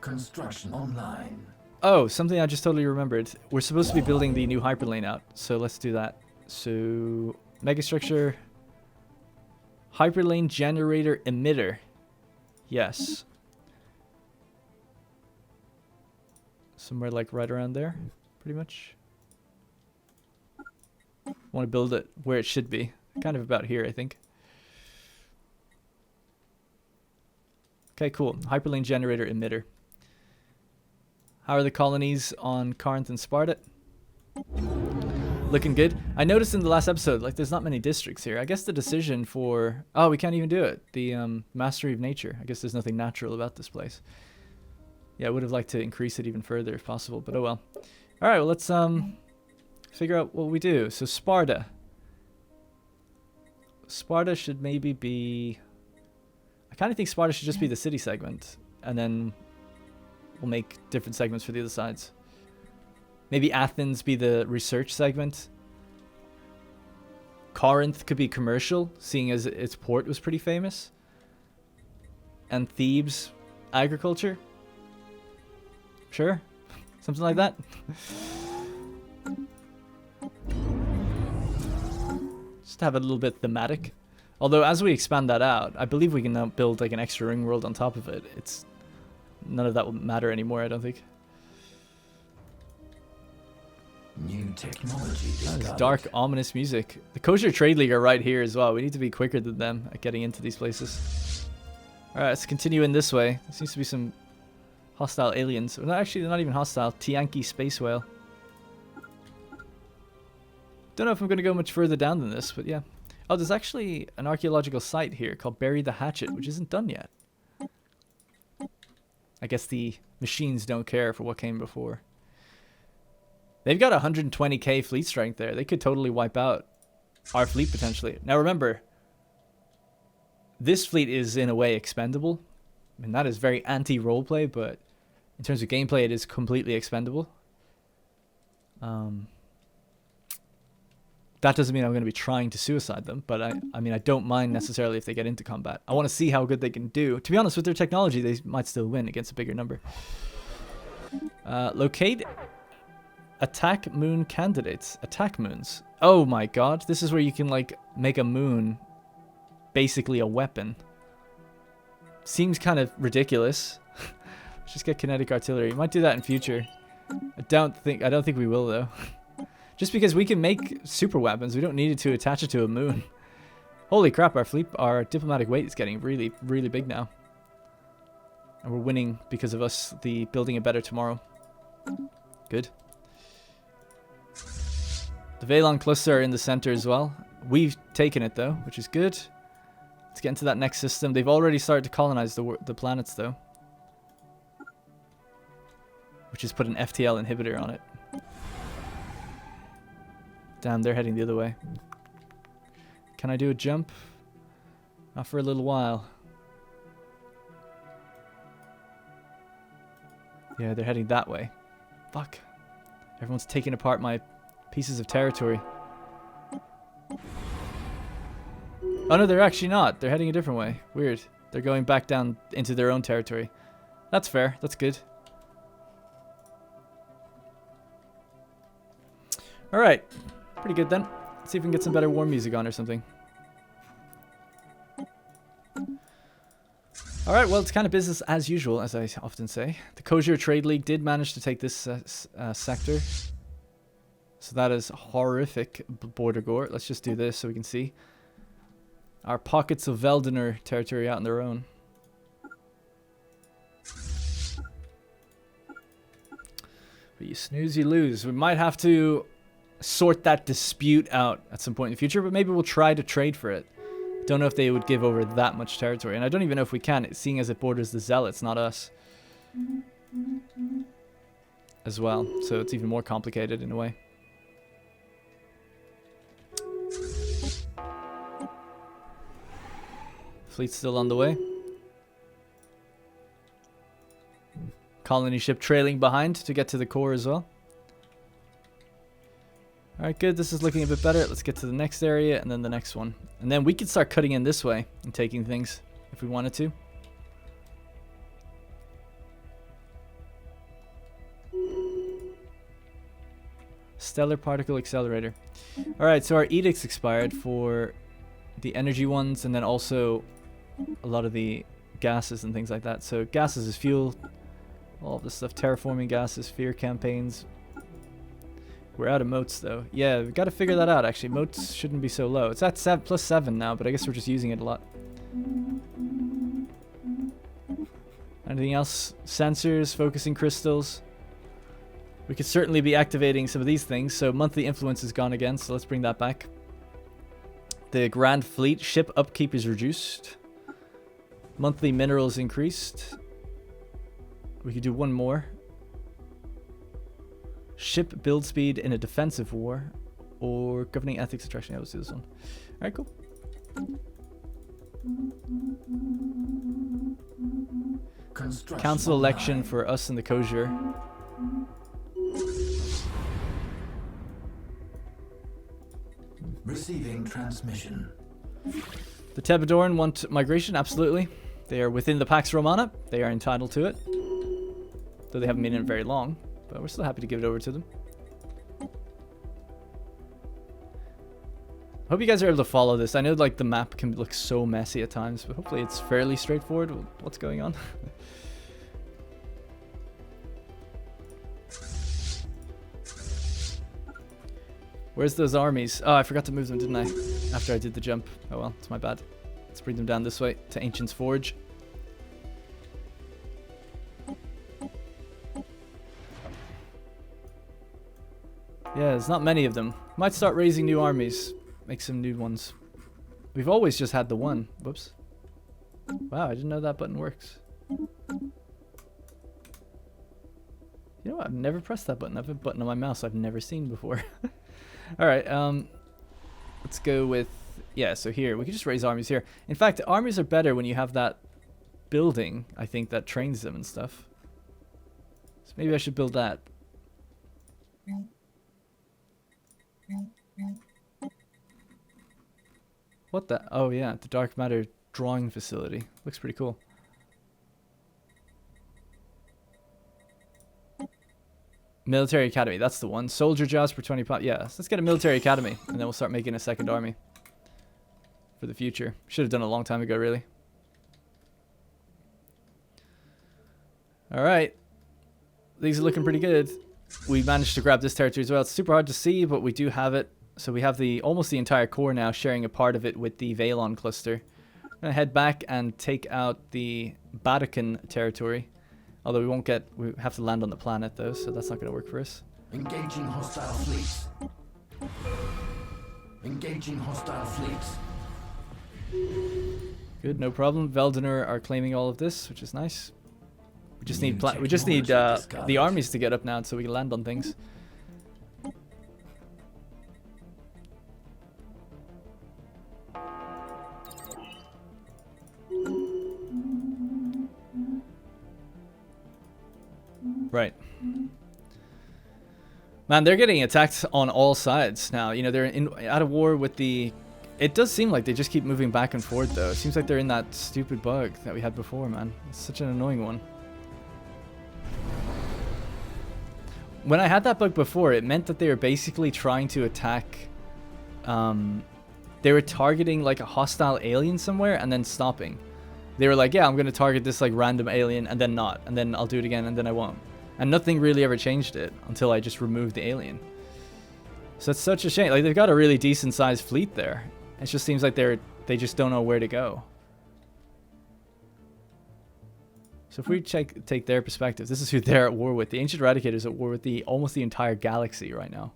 Construction online. Oh, something I just totally remembered. We're supposed to be building the new hyperlane out, so let's do that. So, megastructure, hyperlane generator emitter. Yes. Somewhere like right around there, pretty much. Want to build it where it should be. Kind of about here, I think. Okay, cool. Hyperlane generator emitter. How are the colonies on Corinth and Sparta? Looking good. I noticed in the last episode, like, there's not many districts here. I guess the decision for... Oh, we can't even do it. The Mastery of Nature. I guess there's nothing natural about this place. Yeah, I would have liked to increase it even further if possible, but oh well. Alright, well, let's figure out what we do. So, Sparta. Sparta should maybe be... I kind of think Sparta should just be the city segment, and then we'll make different segments for the other sides. Maybe Athens be the research segment. Corinth could be commercial, seeing as its port was pretty famous. And Thebes, agriculture. Sure, something like that. Just have it a little bit thematic. Although as we expand that out, I believe we can now build like an extra ring world on top of it. None of that will matter anymore, I don't think. New technology discovered. That is dark, ominous music. The Kosher Trade League are right here as well. We need to be quicker than them at getting into these places. Alright, let's continue in this way. There seems to be some hostile aliens. Well, actually, they're not even hostile. Tianki Space Whale. Don't know if I'm going to go much further down than this, but yeah. Oh, there's actually an archaeological site here called Bury the Hatchet, which isn't done yet. I guess the machines don't care for what came before. They've got 120k fleet strength there. They could totally wipe out our fleet potentially. Now remember, this fleet is in a way expendable. I mean, that is very anti-roleplay, but in terms of gameplay, it is completely expendable. That doesn't mean I'm going to be trying to suicide them, but I mean, I don't mind necessarily if they get into combat. I want to see how good they can do. To be honest, with their technology, they might still win against a bigger number. Locate attack moon candidates. Attack moons. Oh my god, this is where you can like make a moon basically a weapon. Seems kind of ridiculous. Let's just get kinetic artillery. Might do that in future. I don't think we will though. Just because we can make super weapons, we don't need it to attach it to a moon. Holy crap, our diplomatic weight is getting really, really big now. And we're winning because of us, the building a better tomorrow. Good. The Valon cluster are in the center as well. We've taken it though, which is good. Let's get into that next system. They've already started to colonize the planets though. Which has put an FTL inhibitor on it. Damn, they're heading the other way. Can I do a jump? Not for a little while. Yeah, they're heading that way. Fuck. Everyone's taking apart my pieces of territory. Oh no, they're actually not. They're heading a different way. Weird. They're going back down into their own territory. That's fair. That's good. Alright. Pretty good then. Let's see if we can get some better war music on or something. Alright, well, it's kind of business as usual, as I often say. The Kosher Trade League did manage to take this sector. So that is horrific, border gore. Let's just do this so we can see. Our pockets of Veldener territory out on their own. But you snooze, you lose. We might have to sort that dispute out at some point in the future, but maybe we'll try to trade for it. Don't know if they would give over that much territory, and I don't even know if we can, seeing as it borders the Zealots, not us. As well, so it's even more complicated in a way. Fleet's still on the way. Colony ship trailing behind to get to the core as well. Alright, good. This is looking a bit better. Let's get to the next area and then the next one. And then we could start cutting in this way and taking things if we wanted to. Stellar particle accelerator. Alright, so our edicts expired for the energy ones, and then also a lot of the gases and things like that. So gases is fuel, all of this stuff, terraforming gases, fear campaigns. We're out of moats though. Yeah, we've got to figure that out actually. Moats shouldn't be so low. It's at +7 now, but I guess we're just using it a lot. Anything else? Sensors, focusing crystals. We could certainly be activating some of these things. So monthly influence is gone again, so let's bring that back. The Grand Fleet ship upkeep is reduced. Monthly minerals increased. We could do one more. Ship build speed in a defensive war. Or governing ethics attraction. Yeah, let's do this one. Alright, cool. Council election for us and the Kosher. Receiving transmission. The Tebadoran want migration, absolutely. They are within the Pax Romana. They are entitled to it. Though they haven't been in it very long. But we're still happy to give it over to them. Hope you guys are able to follow this. I know like the map can look so messy at times, but hopefully it's fairly straightforward with what's going on. Where's those armies? Oh, I forgot to move them, didn't I? After I did the jump. Oh well, it's my bad. Let's bring them down this way to Ancient's Forge. Yeah, there's not many of them. Might start raising new armies. Make some new ones. We've always just had the one. Whoops. Wow, I didn't know that button works. You know what? I've never pressed that button. I have a button on my mouse I've never seen before. Alright, let's go with... Yeah, so here. We can just raise armies here. In fact, armies are better when you have that building, I think, that trains them and stuff. So maybe I should build that. What the? Oh yeah, the dark matter drawing facility. Looks pretty cool. Military academy, that's the one. Soldier jobs for 20 pounds. Yeah, let's get a military academy, and then we'll start making a second army for the future. Should have done it a long time ago, really. All right, these are looking pretty good. We managed to grab this territory as well. It's super hard to see, but we do have it. So we have the almost the entire core now, sharing a part of it with the Valon cluster. I'm gonna head back and take out the Vatican territory. Although we have to land on the planet though, so that's not gonna work for us. Engaging hostile fleets. Engaging hostile fleets. Good, no problem. Veldonor are claiming all of this, which is nice. We just need the armies to get up now so we can land on things. Right. Man, they're getting attacked on all sides now. You know, they're out of war with the... It does seem like they just keep moving back and forth, though. It seems like they're in that stupid bug that we had before, man. It's such an annoying one. When I had that bug before, it meant that they were basically trying to attack... they were targeting, like, a hostile alien somewhere and then stopping. They were like, yeah, I'm going to target this, like, random alien and then not. And then I'll do it again and then I won't. And nothing really ever changed it until I just removed the alien. So it's such a shame. Like, they've got a really decent sized fleet there. It just seems like they just don't know where to go. So if we take their perspective, this is who they're at war with. The Ancient Eradicators are at war with almost the entire galaxy right now.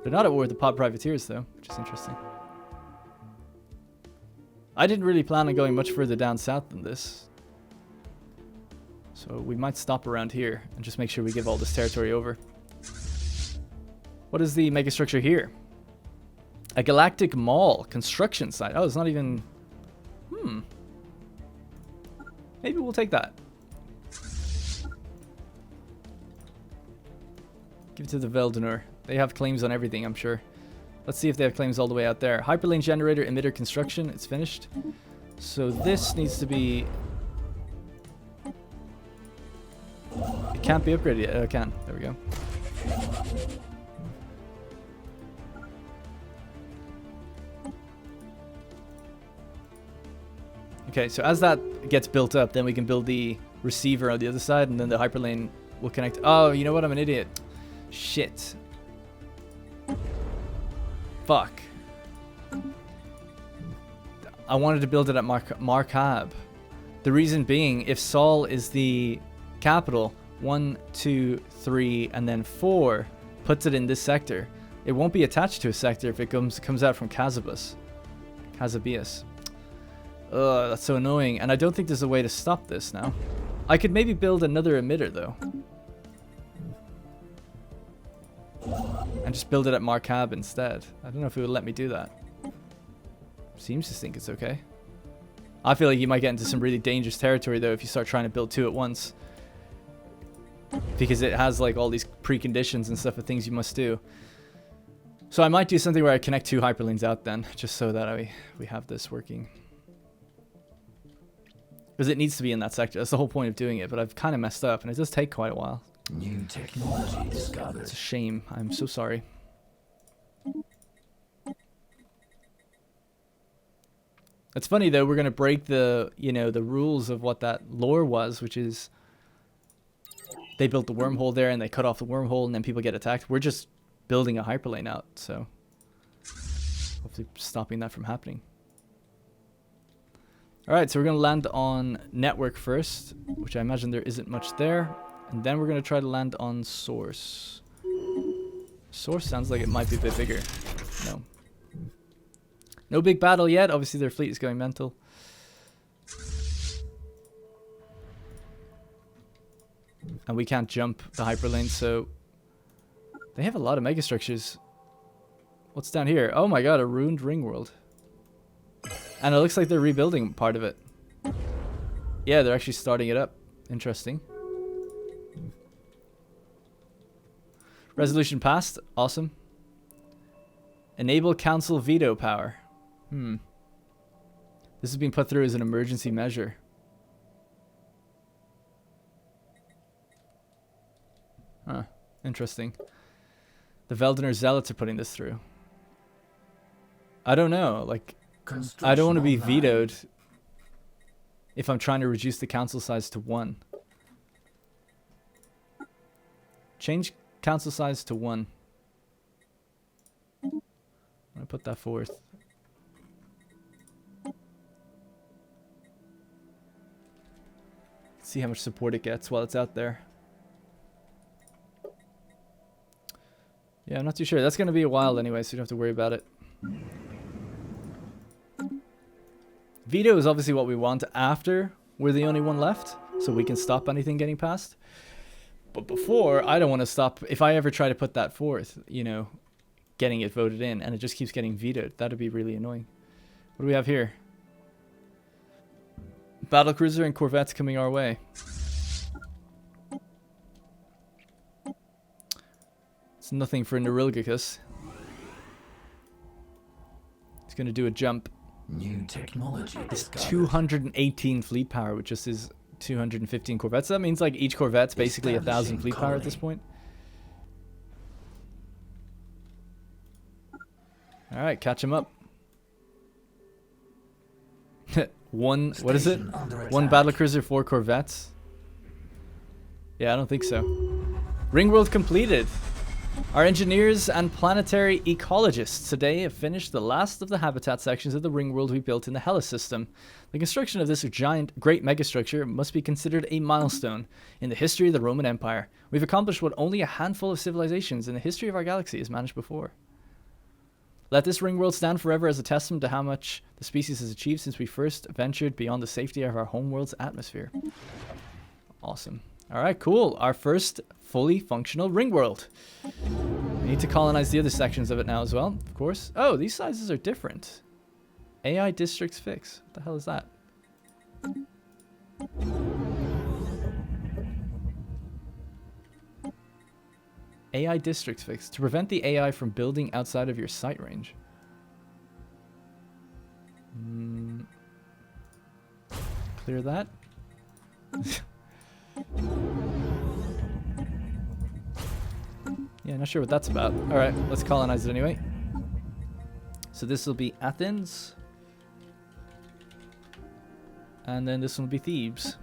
They're not at war with the Pod Privateers, though, which is interesting. I didn't really plan on going much further down south than this. So we might stop around here and just make sure we give all this territory over. What is the megastructure here? A galactic mall construction site. Oh, it's not even... Maybe we'll take that. Give it to the Veldonor. They have claims on everything, I'm sure. Let's see if they have claims all the way out there. Hyperlane generator emitter construction. It's finished. So this needs to be... It can't be upgraded yet. Oh, it can. There we go. Okay, so as that gets built up, then we can build the receiver on the other side, and then the hyperlane will connect. Oh, you know what? I'm an idiot. Shit. Fuck. I wanted to build it at Markab. The reason being, if Sol is the capital, 1, 2, 3, and then 4 puts it in this sector, it won't be attached to a sector if it comes out from Casabias. Ugh, that's so annoying. And I don't think there's a way to stop this now. I could maybe build another emitter though. And just build it at Markab instead. I don't know if it would let me do that. Seems to think it's okay. I feel like you might get into some really dangerous territory though if you start trying to build 2 at once. Because it has like all these preconditions and stuff of things you must do. So I might do something where I connect 2 hyperlanes out then, just so that we have this working. Because it needs to be in that sector. That's the whole point of doing it, but I've kind of messed up, and it does take quite a while. New technology discovered. It's a shame. I'm so sorry. It's funny though, we're going to break the, the rules of what that lore was, which is they built the wormhole there and they cut off the wormhole and then people get attacked. We're just building a hyperlane out, so hopefully stopping that from happening. Alright, so we're going to land on network first, which I imagine there isn't much there. And then we're going to try to land on source. Source sounds like it might be a bit bigger. No. No big battle yet. Obviously their fleet is going mental. And we can't jump the hyperlane, so they have a lot of megastructures. What's down here? Oh my god, a ruined ring world. And it looks like they're rebuilding part of it. Yeah, they're actually starting it up. Interesting. Resolution passed. Awesome. Enable council veto power. This has been put through as an emergency measure. Huh. Interesting. The Veldener Zealots are putting this through. I don't know. Like, I don't want to be vetoed if I'm trying to reduce the council size to 1. Change council size to 1. I'm going to put that forth. See how much support it gets while it's out there. Yeah, I'm not too sure. That's going to be a while anyway, so you don't have to worry about it. Veto is obviously what we want after we're the only one left, so we can stop anything getting passed. But before, I don't want to stop. If I ever try to put that forth, getting it voted in, and it just keeps getting vetoed, that'd be really annoying. What do we have here? Battlecruiser and corvettes coming our way. It's nothing for Neurilgicus. It's going to do a jump. New technology. It's 218 fleet power, which just is 215 corvettes. So that means like each corvette's basically 1,000 fleet power at this point. All right, catch him up. What is it? 1 battlecruiser, 4 corvettes. Yeah, I don't think so. Ringworld completed. Our engineers and planetary ecologists today have finished the last of the habitat sections of the ringworld we built in the Hellas system. The construction of this great megastructure must be considered a milestone in the history of the Roman Empire. We've accomplished what only a handful of civilizations in the history of our galaxy has managed before. Let this ringworld stand forever as a testament to how much the species has achieved since we first ventured beyond the safety of our homeworld's atmosphere. Awesome. Alright, cool. Our first fully functional ring world. We need to colonize the other sections of it now as well, of course. Oh, these sizes are different. AI districts fix. What the hell is that? AI districts fix. To prevent the AI from building outside of your sight range. Clear that. not sure what that's about. Alright, let's colonize it anyway. So this will be Athens. And then this one will be Thebes.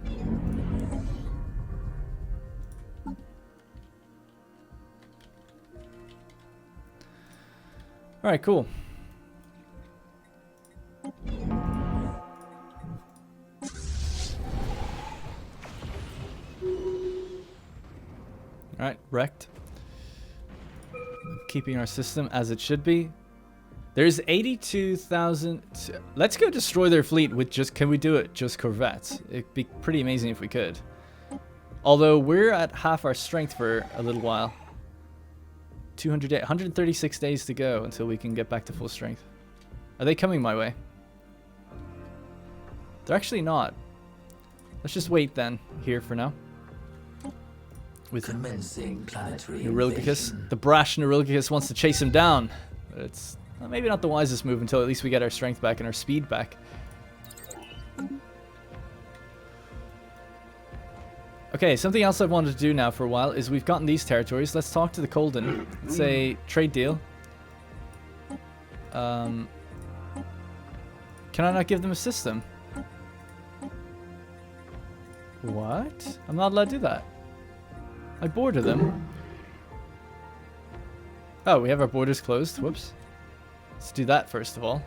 Alright, cool. Alright, wrecked. Keeping our system as it should be. There's 82,000... Let's go destroy their fleet with just... Can we do it? Just corvettes. It'd be pretty amazing if we could. Although we're at half our strength for a little while. 136 days to go until we can get back to full strength. Are they coming my way? They're actually not. Let's just wait then, here for now. With Commencing planetary Neurolicus. invasion. The brash Neurolicus wants to chase him down. But it's maybe not the wisest move until at least we get our strength back and our speed back. Okay, something else I've wanted to do now for a while is we've gotten these territories. Let's talk to the Colden. Let's say trade deal. Can I not give them a system? What? I'm not allowed to do that. I border them. Oh, we have our borders closed. Whoops. Let's do that first of all.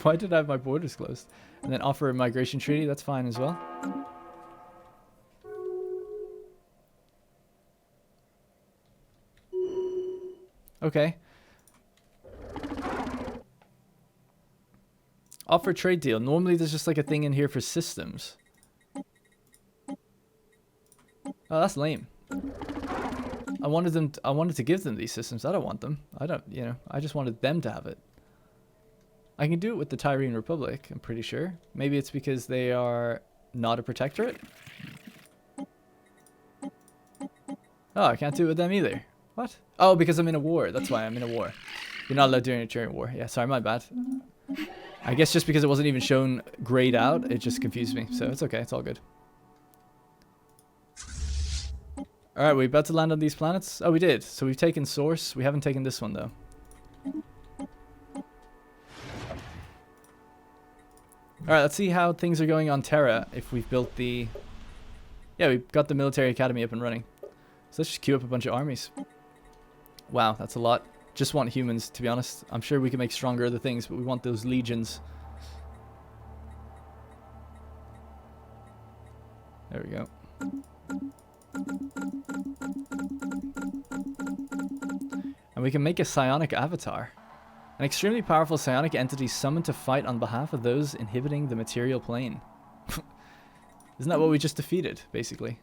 Why did I have my borders closed? And then offer a migration treaty. That's fine as well. Okay. Offer trade deal. Normally there's just like a thing in here for systems. Oh, that's lame. I wanted to give them these systems. I don't want them. I just wanted them to have it. I can do it with the Tyrene Republic, I'm pretty sure. Maybe it's because they are not a protectorate? Oh, I can't do it with them either. What? Oh, because I'm in a war. That's why I'm in a war. You're not allowed to do it during a war. Yeah, sorry, my bad. I guess just because it wasn't even shown grayed out, it just confused me. So it's okay, it's all good. Alright, we're about to land on these planets? Oh, we did. So we've taken Source. We haven't taken this one, though. Alright, let's see how things are going on Terra if we've built the... Yeah, we've got the military academy up and running. So let's just queue up a bunch of armies. Wow, that's a lot. Just want humans, to be honest. I'm sure we can make stronger other things, but we want those legions. There we go. And we can make a psionic avatar. An extremely powerful psionic entity summoned to fight on behalf of those inhibiting the material plane. Isn't that what we just defeated, basically?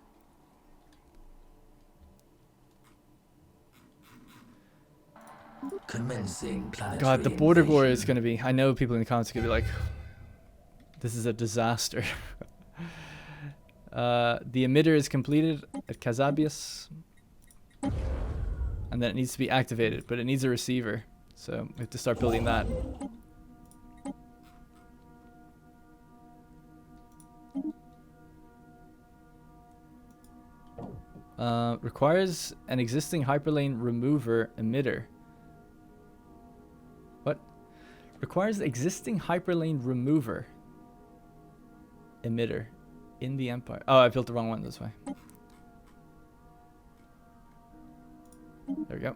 Commencing planetary God, the border war invasion. is going to be... I know people in the comments are going to be like, this is a disaster. The emitter is completed at Casabius. And then it needs to be activated, but it needs a receiver. So we have to start building that. Requires an existing hyperlane remover emitter. What? Requires existing hyperlane remover emitter in the Empire. Oh, I built the wrong one this way. There we go.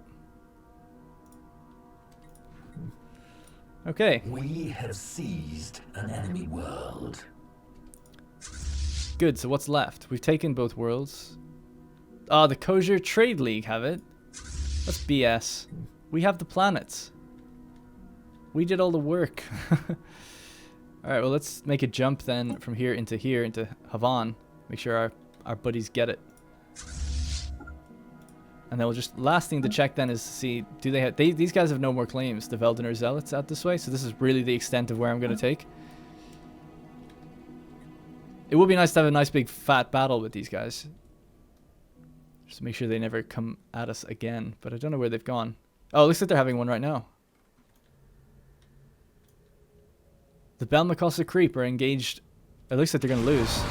Okay. We have seized an enemy world. Good, so what's left? We've taken both worlds. Ah, the Kosher Trade League have it. That's BS. We have the planets. We did all the work. Alright, well let's make a jump then from here, into Havan. Make sure our buddies get it. And then we'll just, last thing to check then is to see, do they have, these guys have no more claims, the Veldener Zealots out this way, so this is really the extent of where I'm going to take. It would be nice to have a nice big fat battle with these guys. Just to make sure they never come at us again, but I don't know where they've gone. Oh, it looks like they're having one right now. The Belmacosta Creep are engaged. It looks like they're going to lose.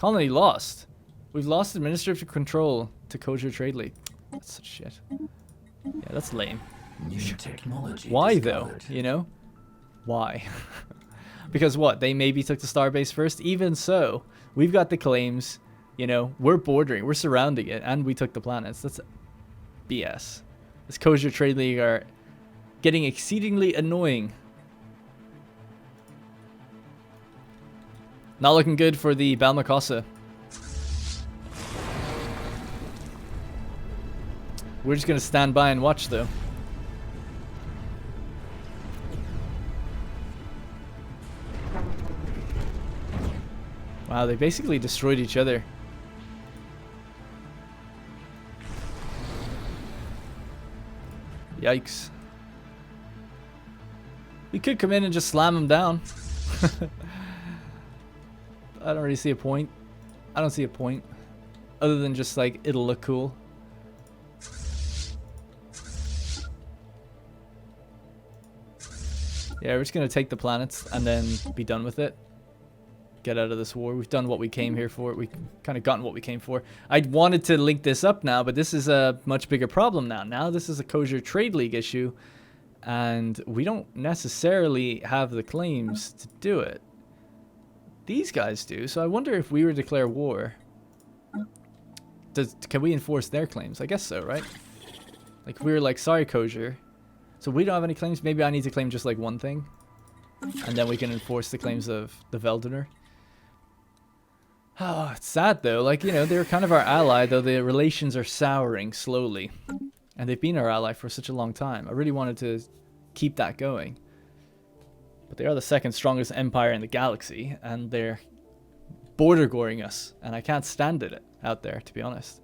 Colony lost. We've lost administrative control to Kosher Trade League. That's such shit. Yeah, that's lame. New technology. Why discovered. though? You know? Why? Because what? They maybe took the starbase first? Even so, we've got the claims. You know, we're bordering, we're surrounding it, and we took the planets. That's BS. This Kosher Trade League are getting exceedingly annoying. Not looking good for the Balmacosa. We're just gonna stand by and watch though. Wow, they basically destroyed each other. Yikes. We could come in and just slam them down. I don't really see a point. I don't see a point. Other than just like, it'll look cool. Yeah, we're just gonna take the planets and then be done with it. Get out of this war. We've done what we came here for. We've kind of gotten what we came for. I wanted to link this up now, but this is a much bigger problem now. Now this is a Kosher Trade League issue, and we don't necessarily have the claims to do it. These guys do, so I wonder if we were to declare war, can we enforce their claims? I guess so, right? Like, we were like, sorry, Kosher. So we don't have any claims. Maybe I need to claim just like one thing, and then we can enforce the claims of the Veldener. Oh, it's sad though. Like, you know, they're kind of our ally, though the relations are souring slowly. And they've been our ally for such a long time. I really wanted to keep that going. But they are the second strongest empire in the galaxy, and they're border goring us. And I can't stand it out there, to be honest.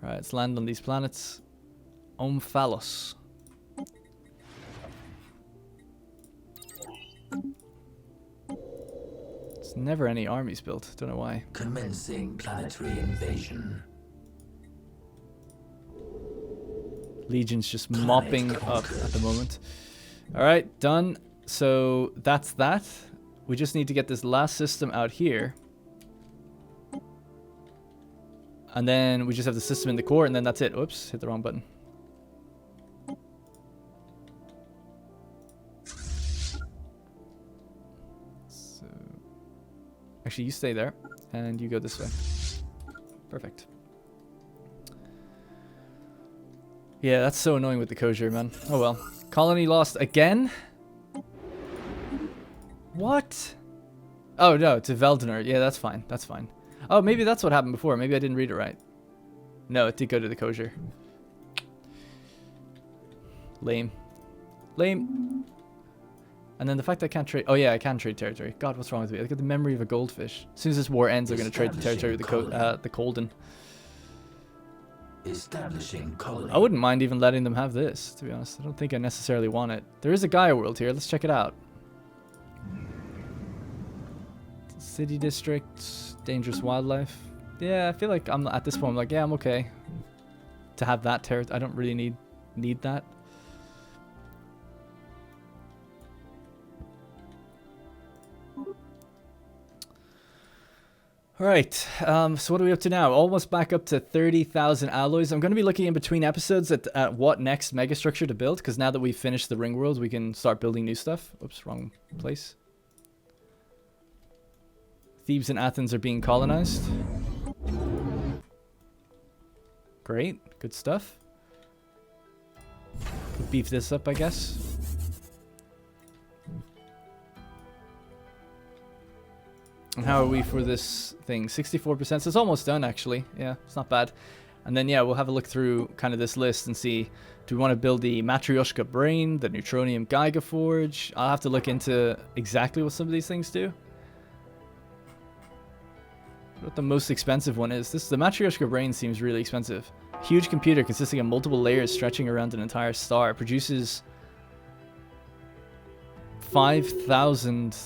Alright, let's land on these planets. Omphalos. There's never any armies built. Don't know why. Commencing planetary invasion. Legion's just mopping up at the moment. Alright, done. So that's that. We just need to get this last system out here. And then we just have the system in the core, and then that's it. Oops, hit the wrong button. So, actually, you stay there, and you go this way. Perfect. Yeah, that's so annoying with the Kosher, man. Oh well. Colony lost again? What? Oh, no, to Veldener. Yeah, that's fine. That's fine. Oh, maybe that's what happened before. Maybe I didn't read it right. No, it did go to the Kosher. Lame. Lame. And then the fact I can't trade... Oh, yeah, I can trade territory. God, what's wrong with me? Look at the memory of a goldfish. As soon as this war ends, I'm going to trade the territory with the Colden. Establishing colony. I wouldn't mind even letting them have this, to be honest. I don't think I necessarily want it. There is a Gaia world here. Let's check it out. City districts, dangerous wildlife. Yeah, I feel like I'm at this point. I'm like, yeah, I'm okay to have that territory. I don't really need that. All right. So what are we up to now? Almost back up to 30,000 alloys. I'm going to be looking in between episodes at what next megastructure to build, because now that we've finished the ring world, we can start building new stuff. Oops, wrong place. Thebes and Athens are being colonized. Great. Good stuff. We'll beef this up, I guess. And how are we for this thing? 64%. So it's almost done, actually. Yeah, it's not bad. And then, yeah, we'll have a look through kind of this list and see, do we want to build the Matryoshka Brain, the Neutronium Giga Forge? I'll have to look into exactly what some of these things do. What the most expensive one is. The Matryoshka Brain seems really expensive. Huge computer consisting of multiple layers stretching around an entire star. Produces 5,000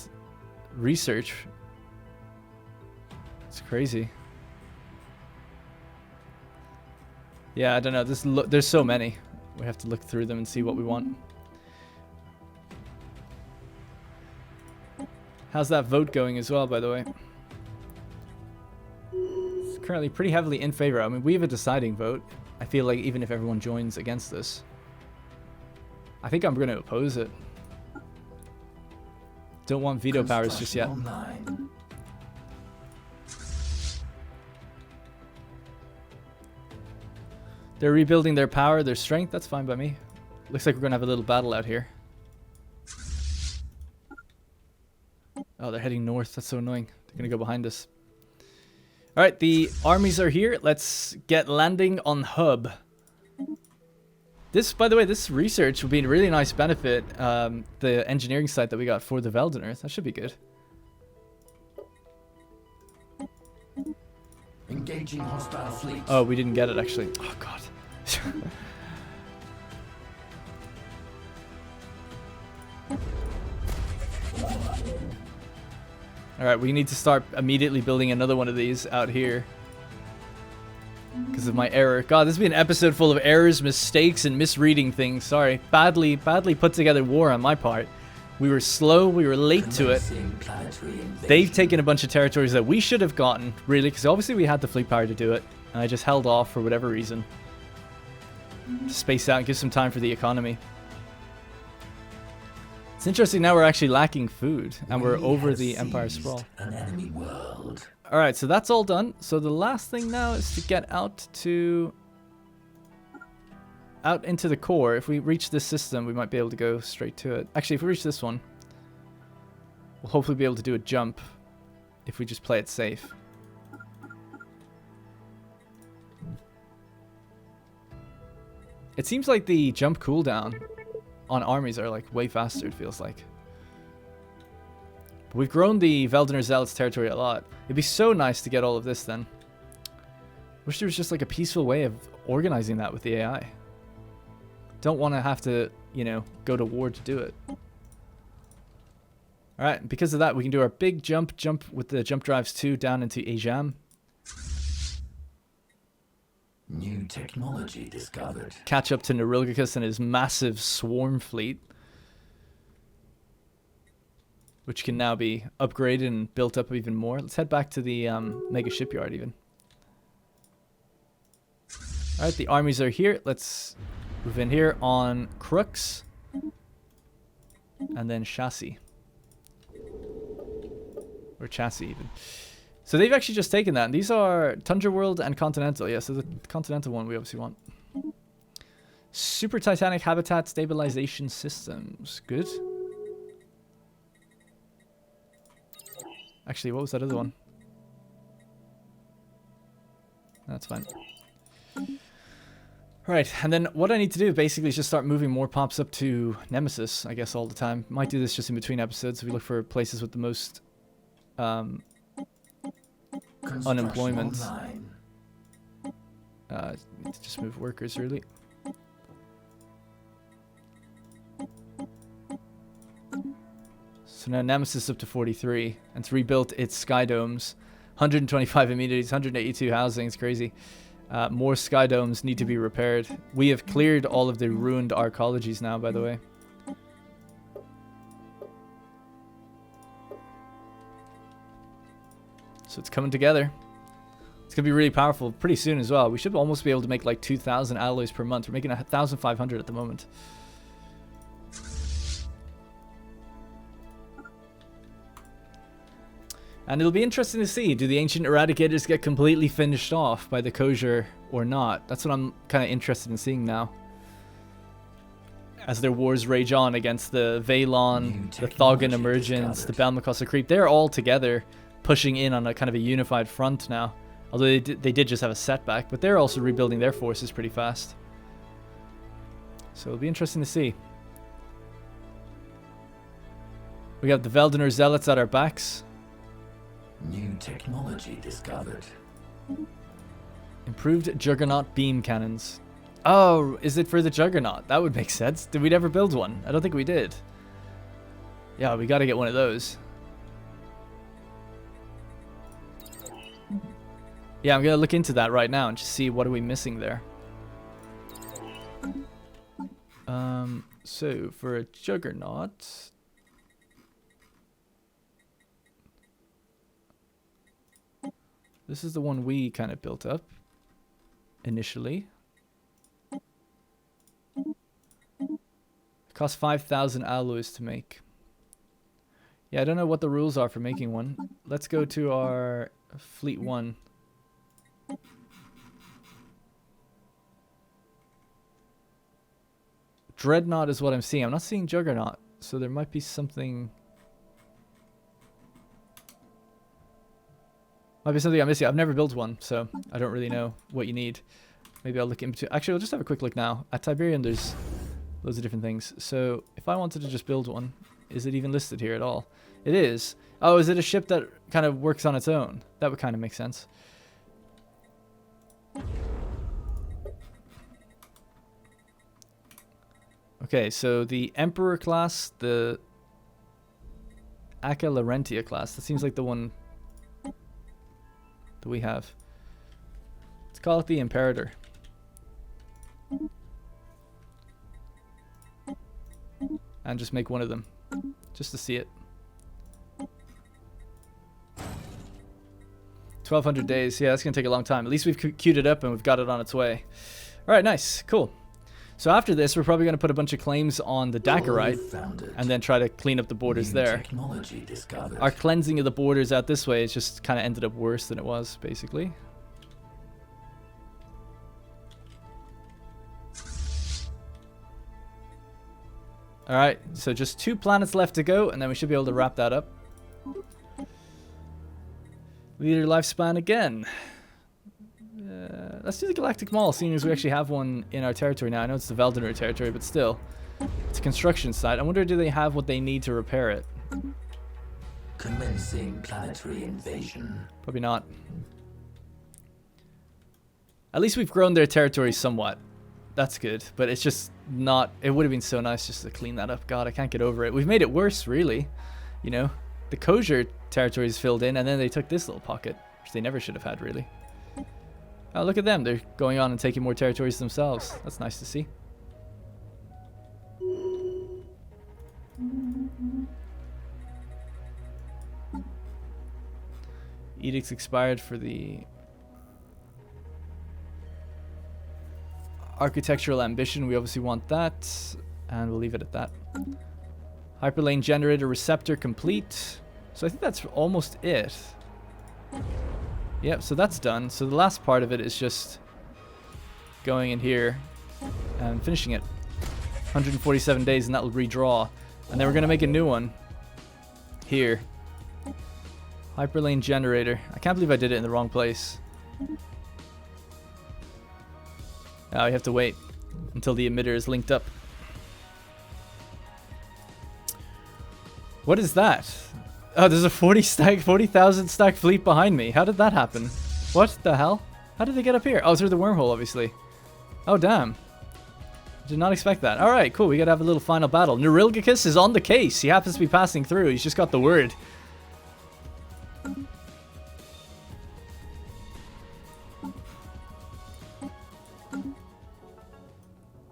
research. It's crazy. Yeah, I don't know. There's so many. We have to look through them and see what we want. How's that vote going as well, by the way? It's currently pretty heavily in favor. I mean, we have a deciding vote. I feel like even if everyone joins against this, I think I'm going to oppose it. Don't want veto powers just yet. Online. They're rebuilding their power, their strength. That's fine by me. Looks like we're going to have a little battle out here. Oh, they're heading north. That's so annoying. They're going to go behind us. All right, the armies are here. Let's get landing on hub. This, by the way, this research will be a really nice benefit. The engineering site that we got for the Veldener. That should be good. Engaging hostile fleet. Oh, we didn't get it actually. Oh god. Alright, we need to start immediately building another one of these out here. Because of my error. God, this has been an episode full of errors, mistakes, and misreading things. Sorry. Badly put together war on my part. We were slow, we were late to it. They've taken a bunch of territories that we should have gotten, really, because obviously we had the fleet power to do it. And I just held off for whatever reason. To space out and give some time for the economy. It's interesting now we're actually lacking food, and we're over the Empire Sprawl. An enemy world. Alright, so that's all done. So the last thing now is to get out into the core. If we reach this system, we might be able to go straight to it. Actually, if we reach this one, we'll hopefully be able to do a jump if we just play it safe. It seems like the jump cooldown on armies are like way faster, it feels like. But we've grown the Veldener Zealots territory a lot. It'd be so nice to get all of this then. Wish there was just like a peaceful way of organizing that with the AI. Don't want to have to, you know, go to war to do it. Alright, because of that, we can do our big jump with the jump drives 2 down into Ajam. New technology discovered. Catch up to Nerilgicus and his massive swarm fleet. Which can now be upgraded and built up even more. Let's head back to the mega shipyard even. Alright, the armies are here. Let's move in here on Crux. And then Chassis. Or Chassis even. So they've actually just taken that. And these are Tundra World and Continental. Yeah, so the Continental one we obviously want. Super Titanic Habitat Stabilization Systems. Good. Actually, what was that other one? That's fine. Right, and then what I need to do basically is just start moving more pops up to Nemesis, I guess, all the time. Might do this just in between episodes if we look for places with the most unemployment. Need to just move workers, really. So now Nemesis up to 43, and it's rebuilt its sky domes. 125 immunities, 182 housing, it's crazy. More sky domes need to be repaired. We have cleared all of the ruined arcologies now, by the way. So it's coming together. It's going to be really powerful pretty soon as well. We should almost be able to make like 2,000 alloys per month. We're making 1,500 at the moment. And it'll be interesting to see, do the Ancient Eradicators get completely finished off by the Kosher or not? That's what I'm kind of interested in seeing now. As their wars rage on against the Valon, the Thogan Emergence, the Belmacosta Creep. They're all together pushing in on a kind of a unified front now. Although they did just have a setback, but they're also rebuilding their forces pretty fast. So it'll be interesting to see. We got the Veldener Zealots at our backs. New technology discovered. Improved Juggernaut beam cannons. Oh, is it for the Juggernaut? That would make sense. Did we ever build one? I don't think we did. Yeah, we gotta get one of those. Yeah, I'm gonna look into that right now and just see what are we missing there. So for a Juggernaut, This is the one we kind of built up initially. It costs 5,000 alloys to make. Yeah, I don't know what the rules are for making one. Let's go to our Fleet 1. Dreadnought is what I'm seeing. I'm not seeing Juggernaut, so there might be something... Might be something I'm missing. I've never built one, so I don't really know what you need. Maybe I'll look into... Actually, I'll just have a quick look now. At Tiberian, there's loads of different things. So, if I wanted to just build one, is it even listed here at all? It is. Oh, is it a ship that kind of works on its own? That would kind of make sense. Okay, so the Emperor class, the Aka Laurentia class, that seems like the one that we have. Let's call it the Imperator. And just make one of them, just to see it. 1,200 days, yeah, that's going to take a long time. At least we've queued it up and we've got it on its way. Alright, nice, cool. So after this, we're probably going to put a bunch of claims on the Dakarite and then try to clean up the borders there. Our cleansing of the borders out this way has just kind of ended up worse than it was, basically. Alright, so just 2 planets left to go, and then we should be able to wrap that up. Leader lifespan again. Let's do the Galactic Mall, seeing as we actually have one in our territory now. I know it's the Veldenor territory, but still. It's a construction site. I wonder, do they have what they need to repair it? Commencing planetary invasion. Probably not. At least we've grown their territory somewhat. That's good, but it's just not... It would have been so nice just to clean that up. God, I can't get over it. We've made it worse, really. You know? The Kosher territory is filled in, and then they took this little pocket, which they never should have had, really. Oh, look at them. They're going on and taking more territories themselves. That's nice to see. Edicts expired for the architectural ambition. We obviously want that, and we'll leave it at that. Hyperlane generator receptor complete. So I think that's almost it. Yep, so that's done. So the last part of it is just going in here and finishing it. 147 days, and that will redraw. And then we're going to make a new one here. Hyperlane generator. I can't believe I did it in the wrong place. Now we have to wait until the emitter is linked up. What is that? Oh, there's a 40,000 stack fleet behind me. How did that happen? What the hell? How did they get up here? Oh, through the wormhole, obviously. Oh, damn. Did not expect that. Alright, cool. We gotta have a little final battle. Neurilgicus is on the case. He happens to be passing through. He's just got the word.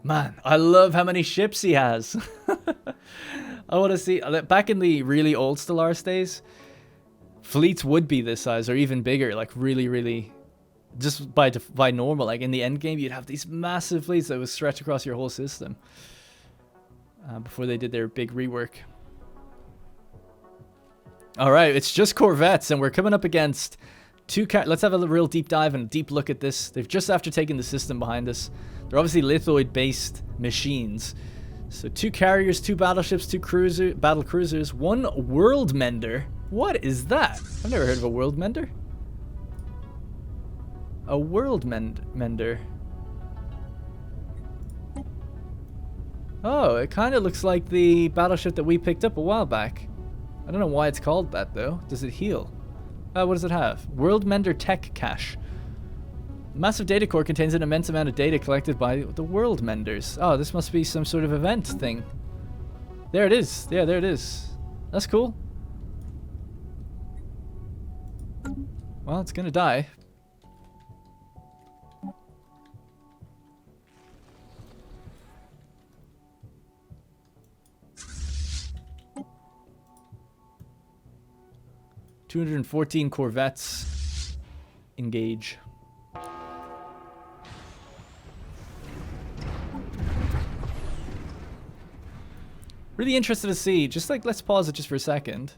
Man, I love how many ships he has. I want to see... Back in the really old Stellaris days, fleets would be this size or even bigger. Like, really, really... Just by normal. Like, in the end game, you'd have these massive fleets that would stretch across your whole system. Before they did their big rework. Alright, it's just corvettes, and we're coming up against... Let's have a real deep dive and a deep look at this. They've just after taken the system behind us. They're obviously lithoid-based machines. So 2 carriers, 2 battleships, 2 battle cruisers, 1 world mender. What is that? I've never heard of a world mender. A world mender. Oh, it kind of looks like the battleship that we picked up a while back. I don't know why it's called that though. Does it heal? What does it have? World Mender Tech Cache. The massive data core contains an immense amount of data collected by the World Menders. Oh, this must be some sort of event thing. There it is. Yeah, there it is. That's cool. Well, it's gonna die. ...214 corvettes engage. Really interested to see, just like, let's pause it just for a second.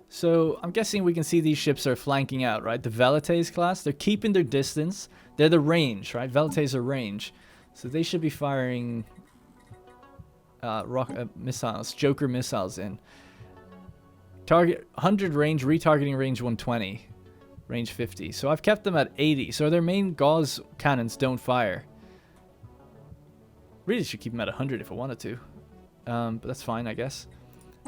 So I'm guessing we can see these ships are flanking out, right? The Velites class, they're keeping their distance. They're the range, right? Velites are range. So they should be firing missiles, Joker missiles in. Target 100 range, retargeting range 120, range 50. So I've kept them at 80. So their main gauze cannons don't fire. Really should keep them at 100 if I wanted to. But that's fine, I guess.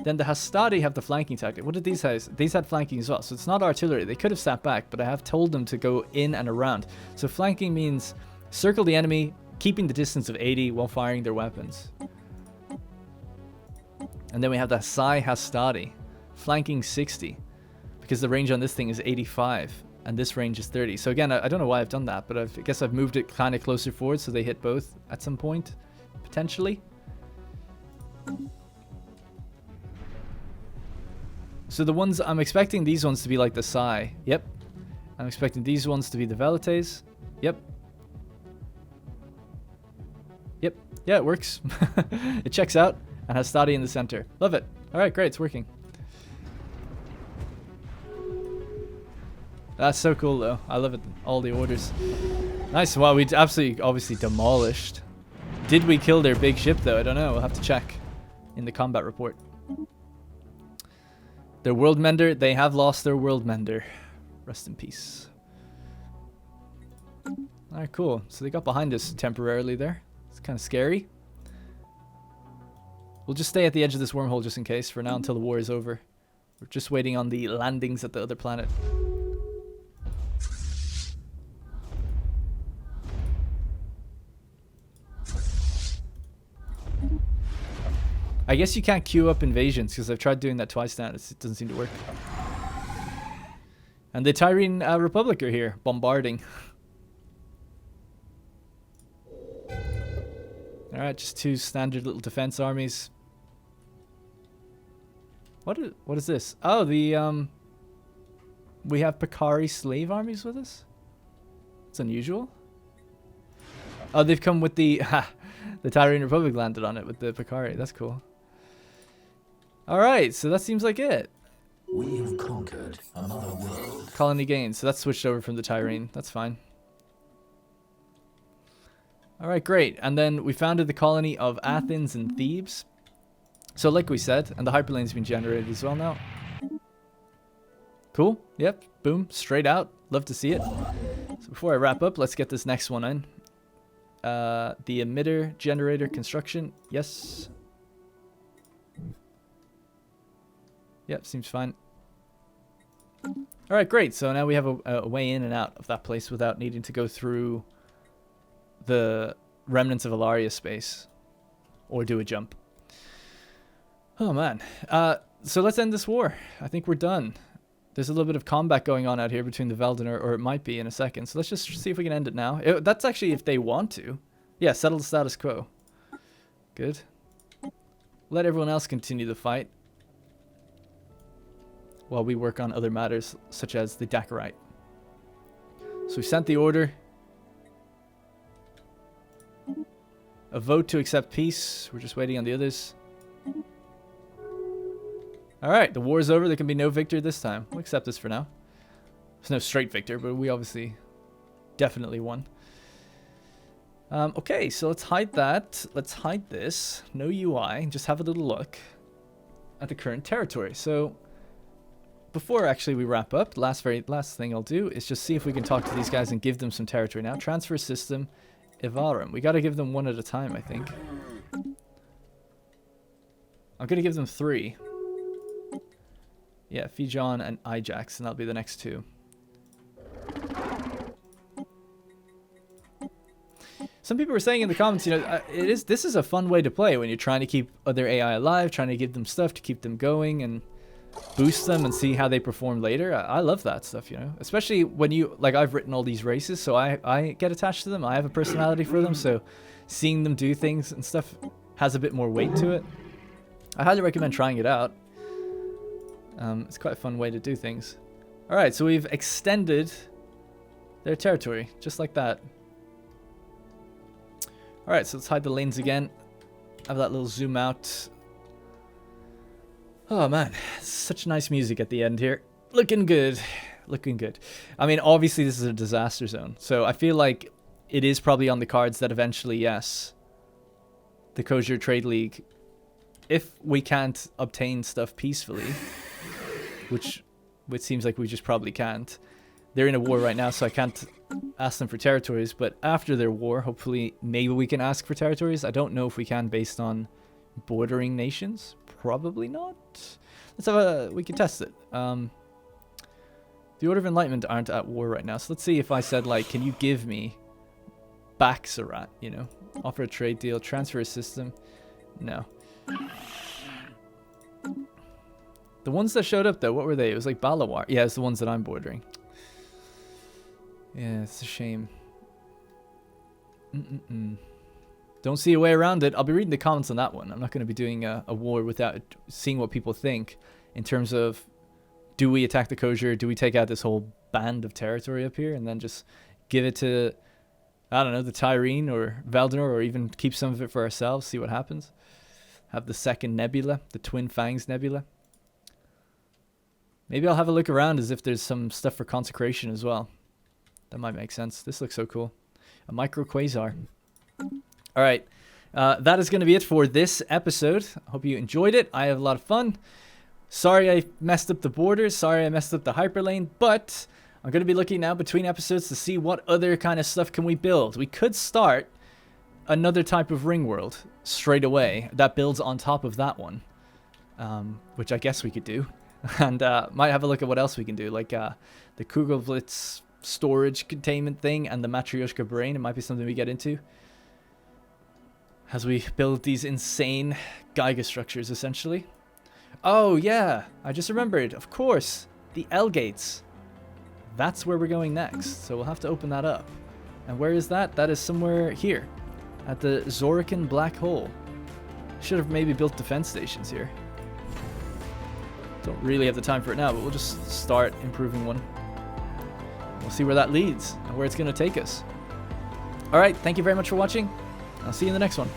Then the Hastati have the flanking tactic. What did these guys? These had flanking as well. So it's not artillery. They could have sat back, but I have told them to go in and around. So flanking means circle the enemy, keeping the distance of 80 while firing their weapons. And then we have the Sai Hastati, flanking 60. Because the range on this thing is 85. And this range is 30. So again, I don't know why I've done that, but I guess I've moved it kind of closer forward so they hit both at some point, potentially. So the ones, I'm expecting these ones to be like the Sai. Yep. I'm expecting these ones to be the Velites. Yep. Yep. Yeah, it works. It checks out and has Stadi in the center. Love it. Alright, great. It's working. That's so cool, though. I love it. All the orders. Nice. Wow, we absolutely, obviously demolished. Did we kill their big ship, though? I don't know. We'll have to check in the combat report. Their world mender, they have lost their world mender. Rest in peace. Alright, cool. So they got behind us temporarily there. It's kind of scary. We'll just stay at the edge of this wormhole just in case for now until the war is over. We're just waiting on the landings at the other planet. I guess you can't queue up invasions because I've tried doing that twice now. It doesn't seem to work. And the Tyrene Republic are here, bombarding. Alright, just two standard little defense armies. What is this? Oh, the we have Picari slave armies with us? It's unusual. Oh, they've come with the the Tyrene Republic landed on it with the Picari. That's cool. Alright, so that seems like it. We have conquered another world. Colony gains. So that's switched over from the Tyrene. That's fine. Alright, great. And then we founded the colony of Athens and Thebes. So like we said, and the hyperlane's been generated as well now. Cool. Yep. Boom. Straight out. Love to see it. So before I wrap up, let's get this next one in. The emitter generator construction. Yes. Yep, seems fine. Alright, great. So now we have a way in and out of that place without needing to go through the remnants of Ilaria space. Or do a jump. Oh, man. So let's end this war. I think we're done. There's a little bit of combat going on out here between the Velden, or it might be in a second. So let's just see if we can end it now. That's actually if they want to. Yeah, settle the status quo. Good. Let everyone else continue the fight while we work on other matters, such as the Dakarite. So we sent the order. A vote to accept peace. We're just waiting on the others. Alright, the war is over. There can be no victor this time. We'll accept this for now. There's no straight victor, but we obviously definitely won. Okay, so let's hide that. Let's hide this. No UI. Just have a little look at the current territory. So before actually we wrap up, last thing I'll do is just see if we can talk to these guys and give them some territory now. Transfer system, Evarum. We got to give them one at a time, I think. I'm going to give them 3. Yeah, Fijon and Ijax, and that'll be the next 2. Some people were saying in the comments, you know, this is a fun way to play when you're trying to keep other AI alive, trying to give them stuff to keep them going and boost them and see how they perform later. I love that stuff, you know, especially when you, like, I've written all these races, so I get attached to them. I have a personality for them, so seeing them do things and stuff has a bit more weight to it. I highly recommend trying it out. It's quite a fun way to do things. Alright, so we've extended their territory, just like that. Alright, so let's hide the lanes again. Have that little zoom out. Oh man, such nice music at the end here. Looking good. Looking good. I mean, obviously this is a disaster zone, so I feel like it is probably on the cards that eventually, yes, the Kosher Trade League, if we can't obtain stuff peacefully, which seems like we just probably can't. They're in a war right now, so I can't ask them for territories, but after their war, hopefully, maybe we can ask for territories. I don't know if we can based on bordering nations. Probably not. Let's have we can test it. The Order of Enlightenment aren't at war right now, so let's see if I said, like, can you give me back Surat, you know? Offer a trade deal, transfer a system. No. The ones that showed up, though, what were they? It was like Balawar. Yeah, it's the ones that I'm bordering. Yeah, it's a shame. Don't see a way around it. I'll be reading the comments on that one. I'm not going to be doing a war without seeing what people think in terms of, do we attack the Kosher? Do we take out this whole band of territory up here and then just give it to, I don't know, the Tyrene or Valdinor, or even keep some of it for ourselves, see what happens? Have the second nebula, the Twin Fangs Nebula. Maybe I'll have a look around as if there's some stuff for consecration as well. That might make sense. This looks so cool. A micro quasar. All right. That is going to be it for this episode. I hope you enjoyed it. I have a lot of fun. Sorry I messed up the borders. Sorry I messed up the hyperlane. But I'm going to be looking now between episodes to see what other kind of stuff can we build. We could start another type of ring world straight away that builds on top of that one, which I guess we could do. And might have a look at what else we can do, like the Kugelblitz storage containment thing and the Matryoshka brain. It might be something we get into as we build these insane Giga structures, essentially. Oh yeah, I just remembered, of course, the L gates. That's where we're going next, so we'll have to open that up. And where is that? That is somewhere here at the Zorican black hole. Should have maybe built defense stations here. Don't really have the time for it now, but we'll just start improving one. We'll see where that leads and where it's going to take us. Alright, thank you very much for watching. I'll see you in the next one.